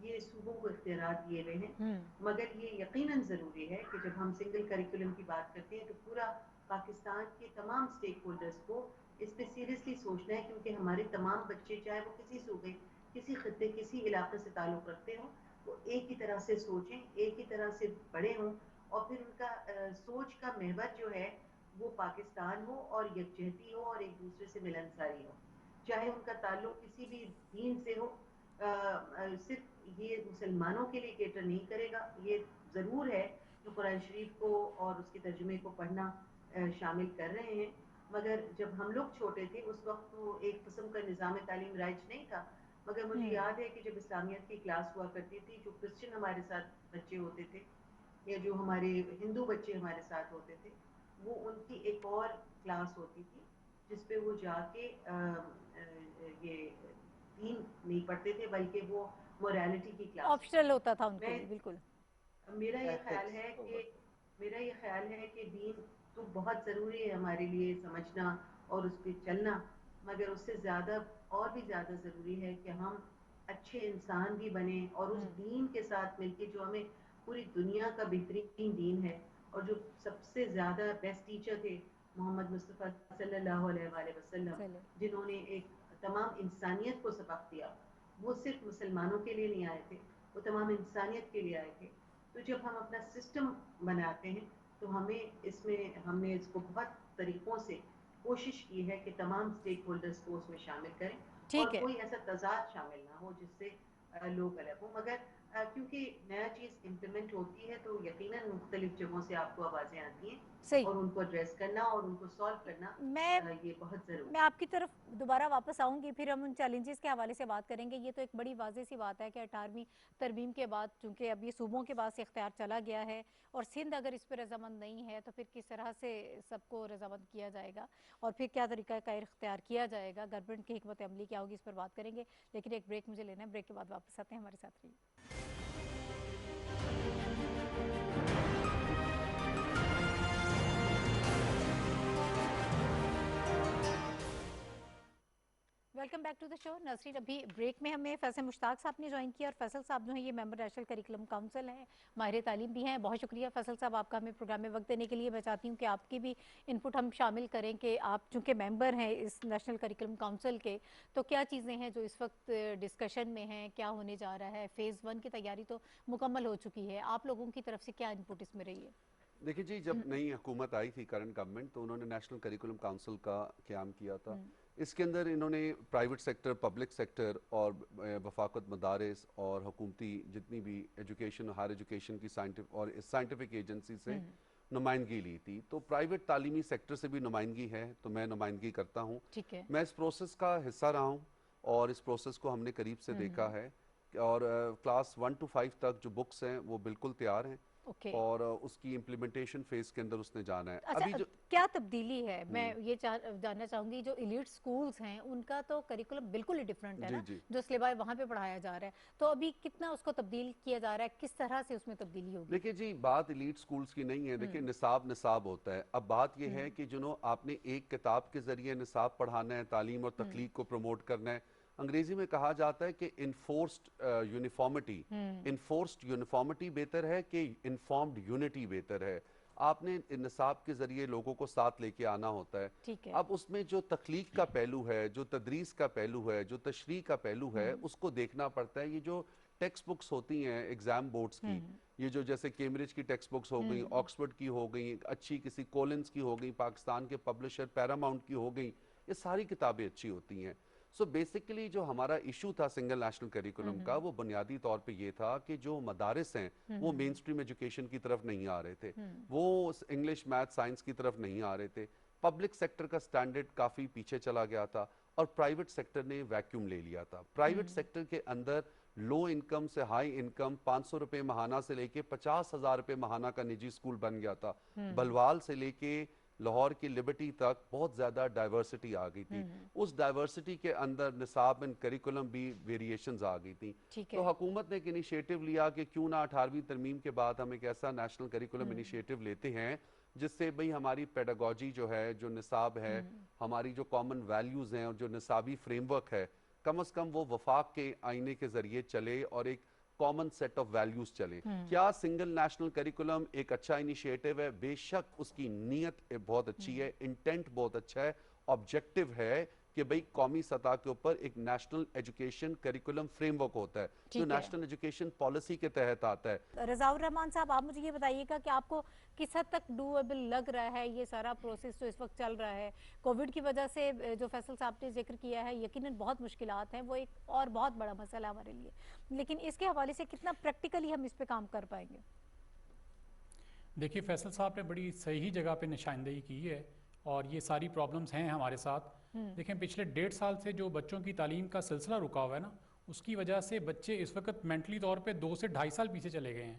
C: یہ صوبوں کو اختیارات دیے ہوئے ہیں, مگر یہ یقیناً ضروری ہے کہ جب ہم سنگل کریکولم کی بات کرتے ہیں تو پورا پاکستان کے تمام اسٹیک ہولڈرز کو اس پہ سیریسلی سوچنا ہے, کیونکہ ہمارے تمام بچے چاہے وہ کسی صوبے, کسی خطے, کسی علاقے سے تعلق رکھتے ہوں, وہ ایک ہی طرح سے سوچیں, ایک ہی طرح سے بڑے ہوں اور پھر ان کا سوچ کا محور جو ہے وہ پاکستان ہو اور یکجہتی ہو اور ایک دوسرے سے ملنساری ہو, چاہے ان کا تعلق کسی بھی دین سے ہو. صرف یہ مسلمانوں کے لیے کیٹر نہیں کرے گا, یہ ضرور ہے جو قرآن شریف کو اور اس کے ترجمے کو پڑھنا شامل کر رہے ہیں, مگر جب ہم لوگ چھوٹے تھے اس وقت تو ایک قسم کا نظام تعلیم رائج نہیں تھا, مگر مجھے یاد ہے کہ جب اسلامیت کی کلاس ہوا کرتی تھی, جو کرسچن ہمارے ساتھ بچے ہوتے تھے یا جو ہمارے ہندو بچے ہمارے ساتھ ہوتے تھے, وہ ان کی ایک اور کلاس ہوتی تھی جس پہ وہ جا کے یہ دین نہیں پڑھتے تھے بلکہ وہ موریلٹی کی کلاس
A: آپشنل ہوتا تھا ان کے لیے. بالکل.
C: میرا یہ خیال ہے کہ دین تو بہت ضروری ہے ہمارے لیے سمجھنا اور اس پہ چلنا, مگر اس سے زیادہ اور بھی زیادہ ضروری ہے کہ ہم اچھے انسان بھی بنیں اور اس دین کے ساتھ مل کے جو ہمیں پوری دنیا کا بہترین دین ہے اور جو سب سے زیادہ بیسٹ ٹیچر تھے محمد مصطفیٰ صلی اللہ علیہ وآلہ وسلم, جنہوں نے ایک تمام انسانیت کو سبق دیا, وہ صرف مسلمانوں کے لیے نہیں آئے تھے, وہ تمام انسانیت کے لیے آئے تھے. تو جب ہم اپنا سسٹم بناتے ہیں تو ہم نے اس کو بہت طریقوں سے کوشش کی ہے کہ تمام اسٹیک ہولڈرز کو اس میں شامل کریں اور کوئی ایسا تضاد شامل نہ ہو جس سے لوگ الگ ہوں, مگر کیونکہ نیا چیز امپلیمنٹ ہوتی ہے تو یقیناً مختلف جگہوں سے آپ کو آوازیں آتی ہیں اور ان کو ایڈریس کرنا اور ان کو سالو کرنا یہ بہت ضروری ہے.
A: میں آپ کی طرف دوبارہ واپس آؤں گی, پھر ہم ان چیلنجز کے حوالے سے بات کریں گے. یہ تو ایک بڑی واضح سی بات ہے کہ 18ویں ترمیم کے بعد چونکہ اب یہ صوبوں کے بعد سے اختیار چلا گیا ہے اور سندھ اگر اس پہ رضامند نہیں ہے تو پھر کس طرح سے سب کو رضامند کیا جائے گا اور پھر کیا طریقہ کار اختیار کیا جائے گا, گورنمنٹ کی حکمت عملی کیا ہوگی, اس پر بات کریں گے. لیکن ایک بریک مجھے لینا ہے, بریک کے بعد واپس آتے ہیں, ہمارے ساتھ رہیے. ویلکم بیک ٹو دا شو. ناظرین, ابھی بریک میں ہمیں فیصل مشتاق صاحب نے جوائن کیا اور فیصل صاحب جو ہیں یہ ممبر نیشنل کریکولم کاؤنسل ہیں, ماہر تعلیم بھی ہیں. بہت شکریہ فیصل صاحب آپ کا ہمیں پروگرام میں وقت دینے کے لیے. میں چاہتی ہوں کہ آپ کی بھی انپٹ ہم شامل کریں کہ آپ چونکہ ممبر ہیں اس نیشنل کریکولم کاؤنسل کے, تو کیا چیزیں ہیں جو اس وقت ڈسکشن میں ہیں, کیا ہونے جا رہا ہے. فیز 1 کی تیاری تو مکمل ہو چکی ہے, آپ لوگوں کی طرف سے کیا انپٹ اس میں رہی ہے؟
E: دیکھیں جی, جب نئی حکومت آئی تھی کرنٹ گورنمنٹ تو انہوں نے نیشنل کریکولم کاؤنسل کا قیام کیا تھا. اس کے اندر انہوں نے پرائیویٹ سیکٹر, پبلک سیکٹر اور وفاقت مدارس اور حکومتی جتنی بھی ایجوکیشن, ہائر ایجوکیشن کی اور سائنٹیفک ایجنسی سے نمائندگی لی تھی. تو پرائیویٹ تعلیمی سیکٹر سے بھی نمائندگی ہے, تو میں نمائندگی کرتا ہوں. میں اس پروسیس کا حصہ رہا ہوں اور اس پروسیس کو ہم نے قریب سے دیکھا ہے اور کلاس 1 to 5 تک جو بکس ہیں وہ بالکل تیار ہیں
A: Okay.
E: اور اس کی امپلیمنٹیشن فیز کے اندر اس نے جانا ہے.
A: اچھا کیا تبدیلی ہے؟ میں یہ جاننا چاہوں گی جو ایلیٹ سکولز ہیں ان کا تو کریکولم بالکل ہی ڈیفرنٹ ہے نا جو سلیبس وہاں پہ پڑھایا جا رہا ہے, تو ابھی کتنا اس کو تبدیل کیا جا رہا ہے, کس طرح سے اس میں تبدیلی ہوگی؟
E: دیکھیں جی بات ایلیٹ سکولز کی نہیں ہے, دیکھیں نصاب ہوتا ہے. اب بات یہ ہے کہ جنہوں آپ نے ایک کتاب کے ذریعے نصاب پڑھانا ہے, تعلیم اور تخلیق کو پروموٹ کرنا ہے. انگریزی میں کہا جاتا ہے کہ انفورسڈ یونیفارمٹی بہتر ہے کہ انفارمڈ یونٹی بہتر ہے. آپ نے نصاب کے ذریعے لوگوں کو ساتھ لے کے آنا ہوتا ہے. اب اس میں جو تخلیق کا پہلو ہے, جو تدریس کا پہلو ہے, جو تشریح کا پہلو ہے, اس کو دیکھنا پڑتا ہے. یہ جو ٹیکسٹ بکس ہوتی ہیں ایگزام بورڈز کی, یہ جو جیسے کیمبرج کی ٹیکسٹ بکس ہو گئیں, آکسفورڈ کی ہو گئیں, اچھی کسی کولنز کی ہو گئیں, پاکستان کے پبلشر پیراماؤنٹ کی ہو گئیں, یہ ساری کتابیں اچھی ہوتی ہیں. سو بیسیکلی جو ہمارا ایشو تھا سنگل نیشنل کریکولم کا, وہ بنیادی طور پہ یہ تھا کہ جو مدارس ہیں وہ مین سٹریم ایجوکیشن کی طرف نہیں آ رہے تھے, وہ انگلش میتھ سائنس کی طرف نہیں آ رہے تھے. پبلک سیکٹر کا سٹینڈرڈ کافی پیچھے چلا گیا تھا اور پرائیویٹ سیکٹر نے ویکیوم لے لیا تھا. پرائیویٹ سیکٹر کے اندر لو انکم سے ہائی انکم 500 روپے ماہانہ سے لے کے 50,000 روپے ماہانہ کا نجی اسکول بن گیا تھا. بلوال سے لے کے لاہور کی لبرٹی تک بہت زیادہ ڈائیورسٹی آ گئی تھی. اس ڈائیورسٹی کے اندر نصاب اینڈ کریکولم بھی ویریشنز آ گئی تھیں. تو حکومت نے ایک انیشیٹو لیا کہ کیوں نہ 18ویں ترمیم کے بعد ہم ایک ایسا نیشنل کریکولم انیشیٹو لیتے ہیں جس سے بھئی ہماری پیڈاگوجی جو ہے, جو نصاب ہے, ہماری جو کامن ویلیوز ہیں اور جو نصابی فریم ورک ہے, کم از کم وہ وفاق کے آئینے کے ذریعے چلے اور ایک کامن سیٹ آف ویلیوز چلے. کیا سنگل نیشنل کریکولم ایک اچھا انیشیٹو ہے؟ بے شک اس کی نیت بہت اچھی ہے, انٹینٹ بہت اچھا ہے, آبجیکٹو ہے کہ بھئی قومی سطح کے اوپر ایک national education curriculum frame work ہوتا ہے جو نیشنل ایجوکیشن پالیسی کے تحت آتا ہے.
A: رضا الرحمان صاحب, آپ مجھے یہ بتائیے گا کہ آپ کو کس حد تک ڈویبل لگ رہا ہے یہ سارا پروسیس جو اس وقت چل رہا ہے؟ کووڈ کی وجہ سے جو فیصل صاحب نے ذکر کیا ہے یقیناً بہت مشکلات ہیں, وہ ایک اور بہت بڑا مسئلہ ہے ہمارے لیے, لیکن اس کے حوالے سے کتنا پریکٹیکلی ہم اس پہ کام کر پائیں گے؟
D: دیکھیے فیصل صاحب نے بڑی صحیح جگہ پہ نشاندہی کی ہے اور یہ ساری پرابلمز ہیں ہمارے ساتھ. دیکھیں پچھلے 1.5 سال سے جو بچوں کی تعلیم کا سلسلہ رکا ہوا ہے نا, اس کی وجہ سے بچے اس وقت مینٹلی طور پہ 2 سے 2.5 سال پیچھے چلے گئے ہیں.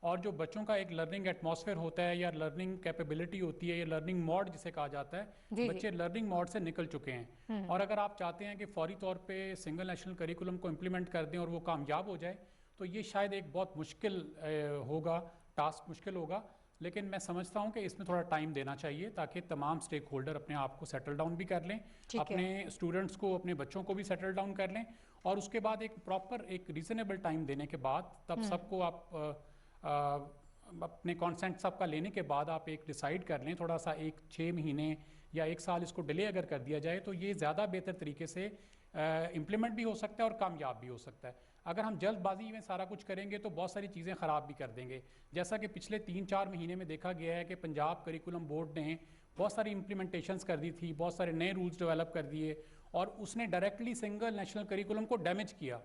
D: اور جو بچوں کا ایک لرننگ ایٹماسفیئر ہوتا ہے یا لرننگ کیپیبلٹی ہوتی ہے یا لرننگ موڈ جسے کہا جاتا ہے, بچے لرننگ موڈ سے نکل چکے ہیں. اور اگر آپ چاہتے ہیں کہ فوری طور پہ سنگل نیشنل کریکولم کو امپلیمنٹ کر دیں اور وہ کامیاب ہو جائے, تو یہ شاید ایک بہت مشکل ہوگا, ٹاسک مشکل ہوگا. لیکن میں سمجھتا ہوں کہ اس میں تھوڑا ٹائم دینا چاہیے تاکہ تمام سٹیک ہولڈر اپنے آپ کو سیٹل ڈاؤن بھی کر لیں, اپنے اسٹوڈنٹس کو, اپنے بچوں کو بھی سیٹل ڈاؤن کر لیں, اور اس کے بعد ایک پراپر ایک ریزنیبل ٹائم دینے کے بعد تب سب کو آپ اپنے کانسنٹ سب کا لینے کے بعد آپ ایک ڈیسائیڈ کر لیں. تھوڑا سا 6 مہینے یا 1 سال اس کو ڈیلے اگر کر دیا جائے تو یہ زیادہ بہتر طریقے سے امپلیمنٹ بھی ہو سکتا ہے اور کامیاب بھی ہو سکتا ہے. اگر ہم جلد بازی میں سارا کچھ کریں گے تو بہت ساری چیزیں خراب بھی کر دیں گے, جیسا کہ پچھلے 3-4 مہینے میں دیکھا گیا ہے کہ پنجاب کریکولم بورڈ نے بہت ساری امپلیمنٹیشنز کر دی تھی, بہت سارے نئے رولز ڈیولپ کر دیے, اور اس نے ڈائریکٹلی سنگل نیشنل کریکولم کو ڈیمیج کیا.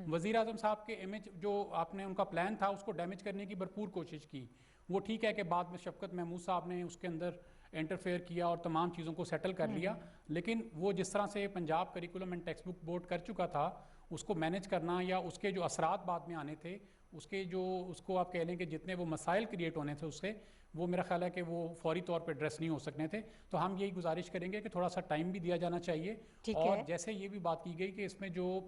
D: وزیر اعظم صاحب کے امیج جو آپ نے ان کا پلان تھا اس کو ڈیمیج کرنے کی بھرپور کوشش کی. وہ ٹھیک ہے کہ بعد میں شفقت محمود صاحب نے اس کے اندر انٹرفیئر کیا اور تمام چیزوں کو سیٹل کر لیا, لیکن وہ جس طرح سے Punjab curriculum and text book board کر چکا تھا اس کو مینیج کرنا, یا اس کے جو اثرات بعد میں آنے تھے, اس کو آپ کہہ لیں کہ جتنے وہ مسائل کریٹ ہونے تھے اس سے, وہ میرا خیال ہے کہ وہ فوری طور پہ ایڈریس نہیں ہو سکنے تھے. تو ہم یہی گزارش کریں گے کہ تھوڑا سا ٹائم بھی دیا جانا چاہیے. اور جیسے یہ بھی بات کی گئی کہ اس میں جو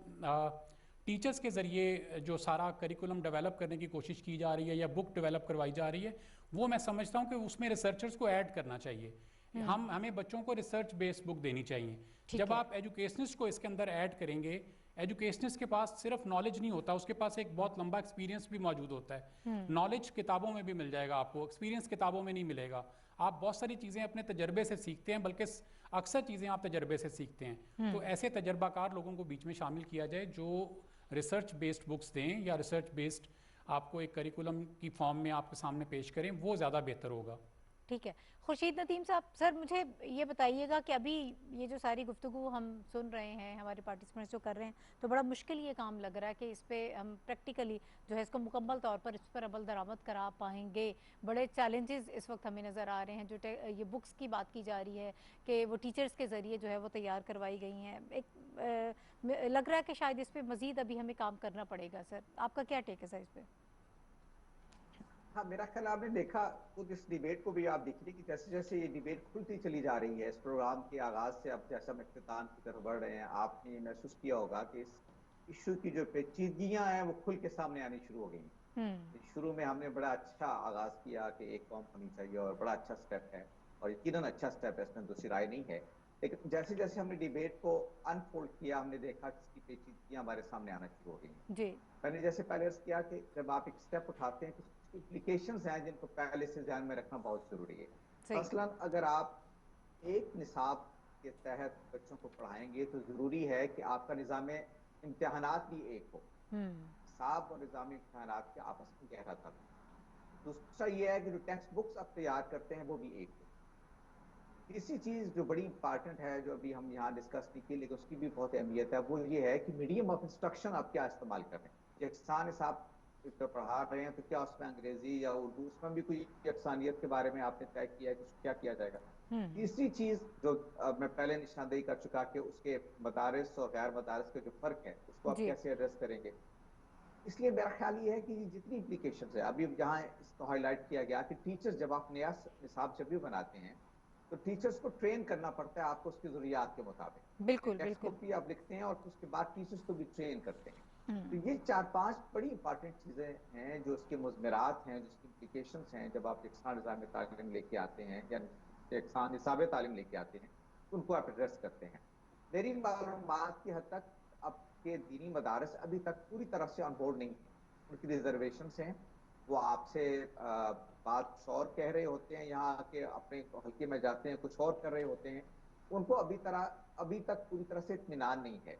D: ٹیچرز کے ذریعے جو سارا کریکولم ڈیولپ کرنے کی کوشش کی جا رہی ہے یا بک ڈیولپ کروائی جا رہی ہے, وہ میں سمجھتا ہوں کہ اس میں ریسرچرز کو ایڈ کرنا چاہیے. ہمیں بچوں کو ریسرچ بیس بک دینی چاہیے. جب آپ ایجوکیشنسٹ کو اس کے اندر ایڈ کریں گے, ایجوکیشنسٹ کے پاس صرف نالج نہیں ہوتا, اس کے پاس ایک بہت لمبا ایکسپیرینس بھی موجود ہوتا ہے. نالج کتابوں میں بھی مل جائے گا آپ کو, ایکسپیرینس کتابوں میں نہیں ملے گا. آپ بہت ساری چیزیں اپنے تجربے سے سیکھتے ہیں, بلکہ اکثر چیزیں آپ تجربے سے سیکھتے ہیں. تو ایسے تجربہ کار لوگوں کو بیچ میں شامل کیا جائے جو ریسرچ بیسڈ بکس دیں یا ریسرچ بیسڈ آپ کو ایک کریکولم کی فارم میں آپ کے سامنے پیش کریں, وہ زیادہ بہتر ہوگا.
A: ٹھیک ہے. خورشید ندیم صاحب, سر مجھے یہ بتائیے گا کہ ابھی یہ جو ساری گفتگو ہم سن رہے ہیں, ہمارے پارٹیسپینٹس جو کر رہے ہیں, تو بڑا مشکل یہ کام لگ رہا ہے کہ اس پہ ہم پریکٹیکلی جو ہے اس کو مکمل طور پر اس پر عمل درآمد کرا پائیں گے. بڑے چیلنجز اس وقت ہمیں نظر آ رہے ہیں. جو یہ بکس کی بات کی جا رہی ہے کہ وہ ٹیچرز کے ذریعے جو ہے وہ تیار کروائی گئی ہیں, ایک لگ رہا ہے کہ شاید اس پہ مزید ابھی ہمیں کام کرنا پڑے گا. سر آپ کا کیا ٹیک ہے سر اس پہ؟
B: हाँ, मेरा ख्याल आपने देखा खुद इस डिबेट को भी आप देखिए कि जैसे जैसे ये डिबेट खुलती चली जा रही है, इस प्रोग्राम के आगाज से अब जैसा हम इख्तिताम की तरफ बढ़ रहे हैं, आपने महसूस किया होगा कि इस इशू की जो पेचीदगियां हैं वो खुल के सामने आनी शुरू हो गई। शुरू में हमने बड़ा अच्छा आगाज किया कि एक कौम होनी चाहिए और बड़ा अच्छा स्टेप है, और यकीनन अच्छा स्टेप है, इसमें दूसरी राय नहीं है। लेकिन जैसे जैसे हमने डिबेट को अनफोल्ड किया, हमने देखा कि इसकी पेचीदगियां हमारे सामने आना शुरू हो गई।
A: जी।
B: मैंने जैसे पहले अर्ज किया कि जब आप एक स्टेप उठाते हैं, कुछ इम्प्लीकेशंस हैं जिनको पहले से ध्यान में रखना बहुत जरूरी है। मसलन अगर आप एक निसाब के तहत बच्चों को पढ़ाएंगे तो जरूरी है कि आपका निज़ाम इम्तिहानात भी एक हो। निसाब और निज़ाम इम्तिहानात के आपस में गहरा ताल्लुक। दूसरा ये है कि जो टेक्स्ट बुक्स आप तैयार करते हैं वो भी एक हो। तीसरी चीज जो बड़ी इंपॉर्टेंट है, जो अभी हम यहाँ डिस्कस नहीं की लेकिन उसकी भी बहुत अहमियत है, वो ये है कि मीडियम ऑफ इंस्ट्रक्शन आप क्या इस्तेमाल कर रहे हैं। यकसान हिसाब पढ़ा रहे हैं तो क्या उसमें अंग्रेजी या उर्दू, उसमें भी कोई यकसानियत के बारे में आपने तय किया है कि क्या किया जाएगा। तीसरी चीज जो मैं पहले निशानदेही कर चुका कि उसके मदारिस और गैर मदारिस के जो फर्क है उसको आप कैसे एड्रेस करेंगे। इसलिए मेरा ख्याल ये है कि जितनी इम्प्लीकेशन है, अभी यहाँ इसको हाईलाइट किया गया कि टीचर्स जब आप नया निसाब जब भी बनाते हैं तो टीचर्स को ट्रेन करना पड़ता है आपको उसकी जरूरियात के मुताबिक।
A: बिल्कुल
B: टेक्स्ट बुक भी आप लिखते हैं और उसके बाद टीचर्स को भी ट्रेन करते हैं। तो ये 4-5 बड़ी इंपॉर्टेंट चीजें हैं जो उसके मुज़मरात हैं, जिसकी इम्प्लीकेशंस हैं जब आप यकसान निज़ाम तालीम लेके आते हैं या यकसान निसाब तालीम लेके आते हैं, उनको आप एड्रेस करते हैं। मेरी मालूमात की हद तक आपके दीनी मदारस अभी तक पूरी तरह से ऑन बोर्ड नहीं है, उनकी रिजर्वेशंस हैं। वो आपसे बात कुछ और कह रहे होते हैं, यहाँ आके अपने हल्के में जाते हैं कुछ और कर रहे होते हैं। उनको अभी तक पूरी तरह से इत्मीनान नहीं है,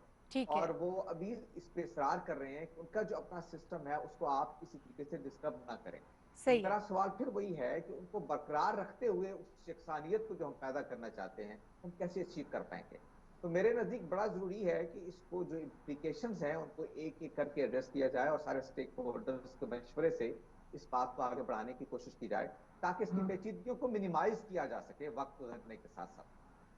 B: और वो अभी इस पे इसरार कर रहे हैं कि उनका जो अपना सिस्टम है उसको आप किसी तरीके से डिस्टर्ब ना करें। मेरा सवाल फिर वही है कि उनको बरकरार रखते हुए उस यकसानियत को जो हम पैदा करना चाहते हैं हम कैसे अचीव कर पाएंगे। तो मेरे नजदीक बड़ा जरूरी है कि इसको जो इम्प्लीकेशंस हैं उनको एक एक करके एड्रेस किया जाए और सारे स्टेक होल्डर्स के मशवरे से इस बात को आगे बढ़ाने की कोशिश की जाए ताकि इसकी पेचीदगियों को मिनिमाइज किया जा सके वक्त गुजरने के साथ साथ।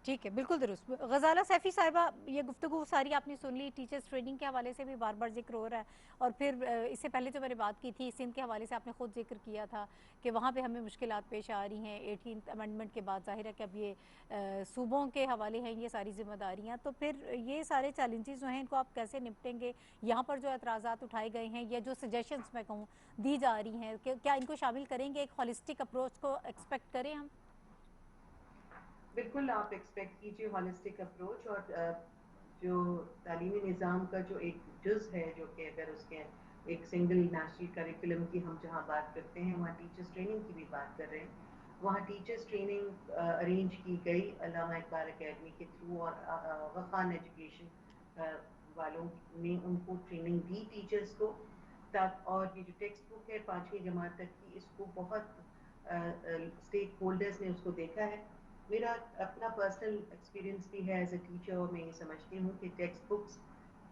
A: ठीक है, बिल्कुल दुरुस्त। गजाला सैफी साहिबा, ये गुफ्तगू सारी आपने सुन ली, टीचर्स ट्रेनिंग के हवाले से भी बार बार जिक्र हो रहा है, और फिर इससे पहले जो मैंने बात की थी सिंध के हवाले से आपने खुद जिक्र किया था कि वहाँ पे हमें मुश्किलात पेश आ रही हैं 18th अमेंडमेंट के बाद। ज़ाहिर है कि अब ये सूबों के हवाले हैं ये सारी जिम्मेदारियाँ, तो फिर ये सारे चैलेंजेस जो हैं इनको आप कैसे निपटेंगे। यहाँ पर जो एतराज़ात उठाए गए हैं या जो सजेशंस मैं कहूँ दी जा रही हैं, क्या इनको शामिल करेंगे, एक हॉलिस्टिक अप्रोच को एक्सपेक्ट करें हम?
C: बिल्कुल, आप एक्सपेक्ट कीजिए हॉलिस्टिक अप्रोच, और जो तालीमी निज़ाम का जो एक जुज़ है, जो कि अगर उसके एक सिंगल नेशनल करिकुलम की हम जहाँ बात करते हैं वहाँ टीचर्स ट्रेनिंग की भी बात कर रहे हैं। वहाँ टीचर्स ट्रेनिंग अरेंज की गई अल्लामा इकबाल अकेडमी के थ्रू, और वफ़ान एजुकेशन वालों ने उनको ट्रेनिंग दी टीचर्स को। और ये जो टेक्स्ट बुक है 5वीं जमात तक की, इसको बहुत स्टेक होल्डर्स ने उसको देखा है। मेरा अपना पर्सनल एक्सपीरियंस भी है एज ए टीचर, और मैं ये समझती हूँ कि टेक्स्ट बुक्स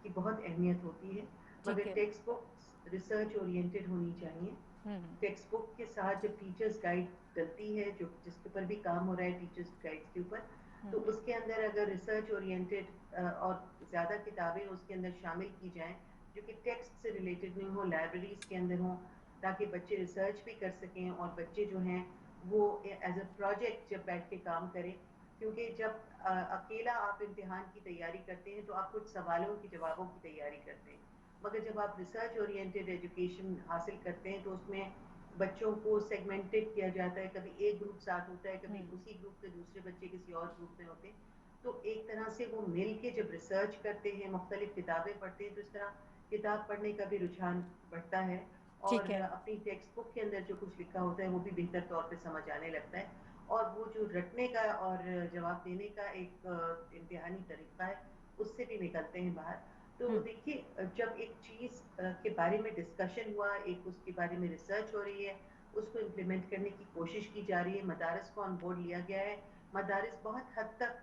C: की बहुत अहमियत होती है, मगर टेक्स्ट बुक्स रिसर्च ओरिएंटेड होनी चाहिए। टेक्स्ट बुक के साथ जब टीचर्स गाइड डलती है, जो जिसके ऊपर भी काम हो रहा है टीचर्स गाइड्स के ऊपर, तो उसके अंदर अगर रिसर्च ओरिएंटेड और ज़्यादा किताबें उसके अंदर शामिल की जाएँ जो कि टेक्स्ट से रिलेटेड नहीं हो, लाइब्रेरीज़ के अंदर हों, ताकि बच्चे रिसर्च भी कर सकें और बच्चे जो हैं वो एज अ प्रोजेक्ट जब बैठ के काम करें। क्योंकि जब अकेला आप इम्तिहान की तैयारी करते हैं तो आप कुछ सवालों की जवाबों की तैयारी करते हैं, मगर जब आप रिसर्च ओरिएंटेड एजुकेशन हासिल करते हैं तो उसमें बच्चों को सेगमेंटेड किया जाता है। कभी एक ग्रुप साथ होता है, कभी उसी ग्रुप के दूसरे बच्चे किसी और ग्रुप में होते हैं, तो एक तरह से वो मिल के जब रिसर्च करते हैं, मुख्तलिफ किताबें पढ़ते हैं, तो इस तरह किताब पढ़ने का भी रुझान बढ़ता है, और अपनी टेक्स्ट बुक के अंदर जो कुछ लिखा होता है वो भी बेहतर तौर पे समझ आने लगता है, और वो जो रटने का और जवाब देने का एक इम्तिहानी तरीका है उससे भी निकलते हैं बाहर। तो देखिए, जब एक चीज़ के बारे में डिस्कशन हुआ, एक उसके बारे में रिसर्च हो रही है, उसको इम्प्लीमेंट करने की कोशिश की जा रही है, मदारस को ऑन बोर्ड लिया गया है, मदारस बहुत हद तक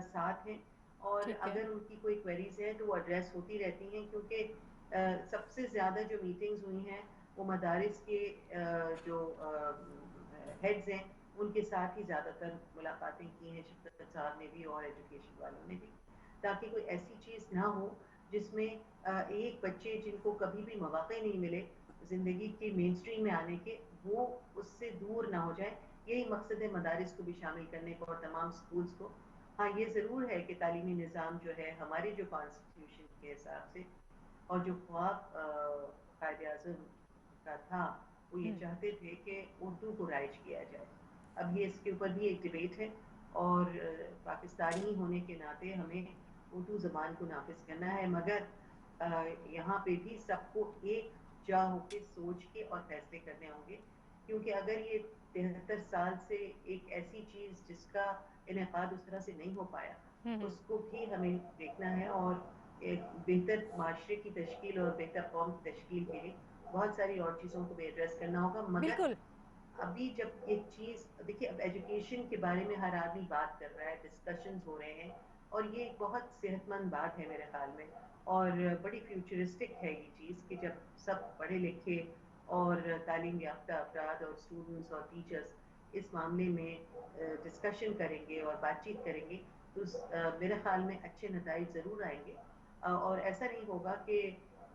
C: साथ हैं, और अगर उनकी कोई क्वेरीज है तो वो एड्रेस होती रहती हैं, क्योंकि सबसे ज़्यादा जो मीटिंग्स हुई हैं वो मदारिस के जो हेड्स हैं उनके साथ ही ज़्यादातर मुलाकातें की हैं, शिफ़्क़त साहब ने भी और एजुकेशन वालों ने भी, ताकि कोई ऐसी चीज़ ना हो जिसमें एक बच्चे जिनको कभी भी मौक़े नहीं मिले ज़िंदगी के मेन स्ट्रीम में आने के, वो उससे दूर ना हो जाए। यही मकसद है मदारिस को भी शामिल करने का और तमाम स्कूल्स को। हाँ, ये ज़रूर है कि तालीमी निज़ाम जो है हमारे जो कॉन्स्टिट्यूशन के हिसाब से और जो ख्वाब कायद-ए-आज़म का था, वो ये चाहते थे कि उर्दू को राइज किया जाए। अब ये इसके ऊपर भी एक डिबेट है और पाकिस्तानी होने के नाते हमें उर्दू ज़बान को नाफिज करना है, मगर यहाँ पे भी सबको एक जा होके सोच के और फैसले करने होंगे, क्योंकि अगर ये 73 साल से एक ऐसी चीज़ जिसका इनेकाद उस तरह से नहीं हो पाया, उसको भी हमें देखना है और एक बेहतर माशरे की तश्कील और बेहतर कौम की तश्कील के लिए बहुत सारी और चीज़ों को भी एड्रेस करना होगा। मगर
A: बिल्कुल।
C: अभी जब एक चीज़ देखिए, अब एजुकेशन के बारे में हर आदमी बात कर रहा है, डिस्कशंस हो रहे हैं और ये एक बहुत सेहतमंद बात है मेरे ख्याल में और बड़ी फ्यूचरिस्टिक है ये चीज़ कि जब सब पढ़े लिखे और तालीम याफ्ता अफराद और स्टूडेंट्स और टीचर्स इस मामले में डिस्कशन करेंगे और बातचीत करेंगे, तो मेरे ख्याल में अच्छे नताइज ज़रूर आएंगे और ऐसा नहीं होगा कि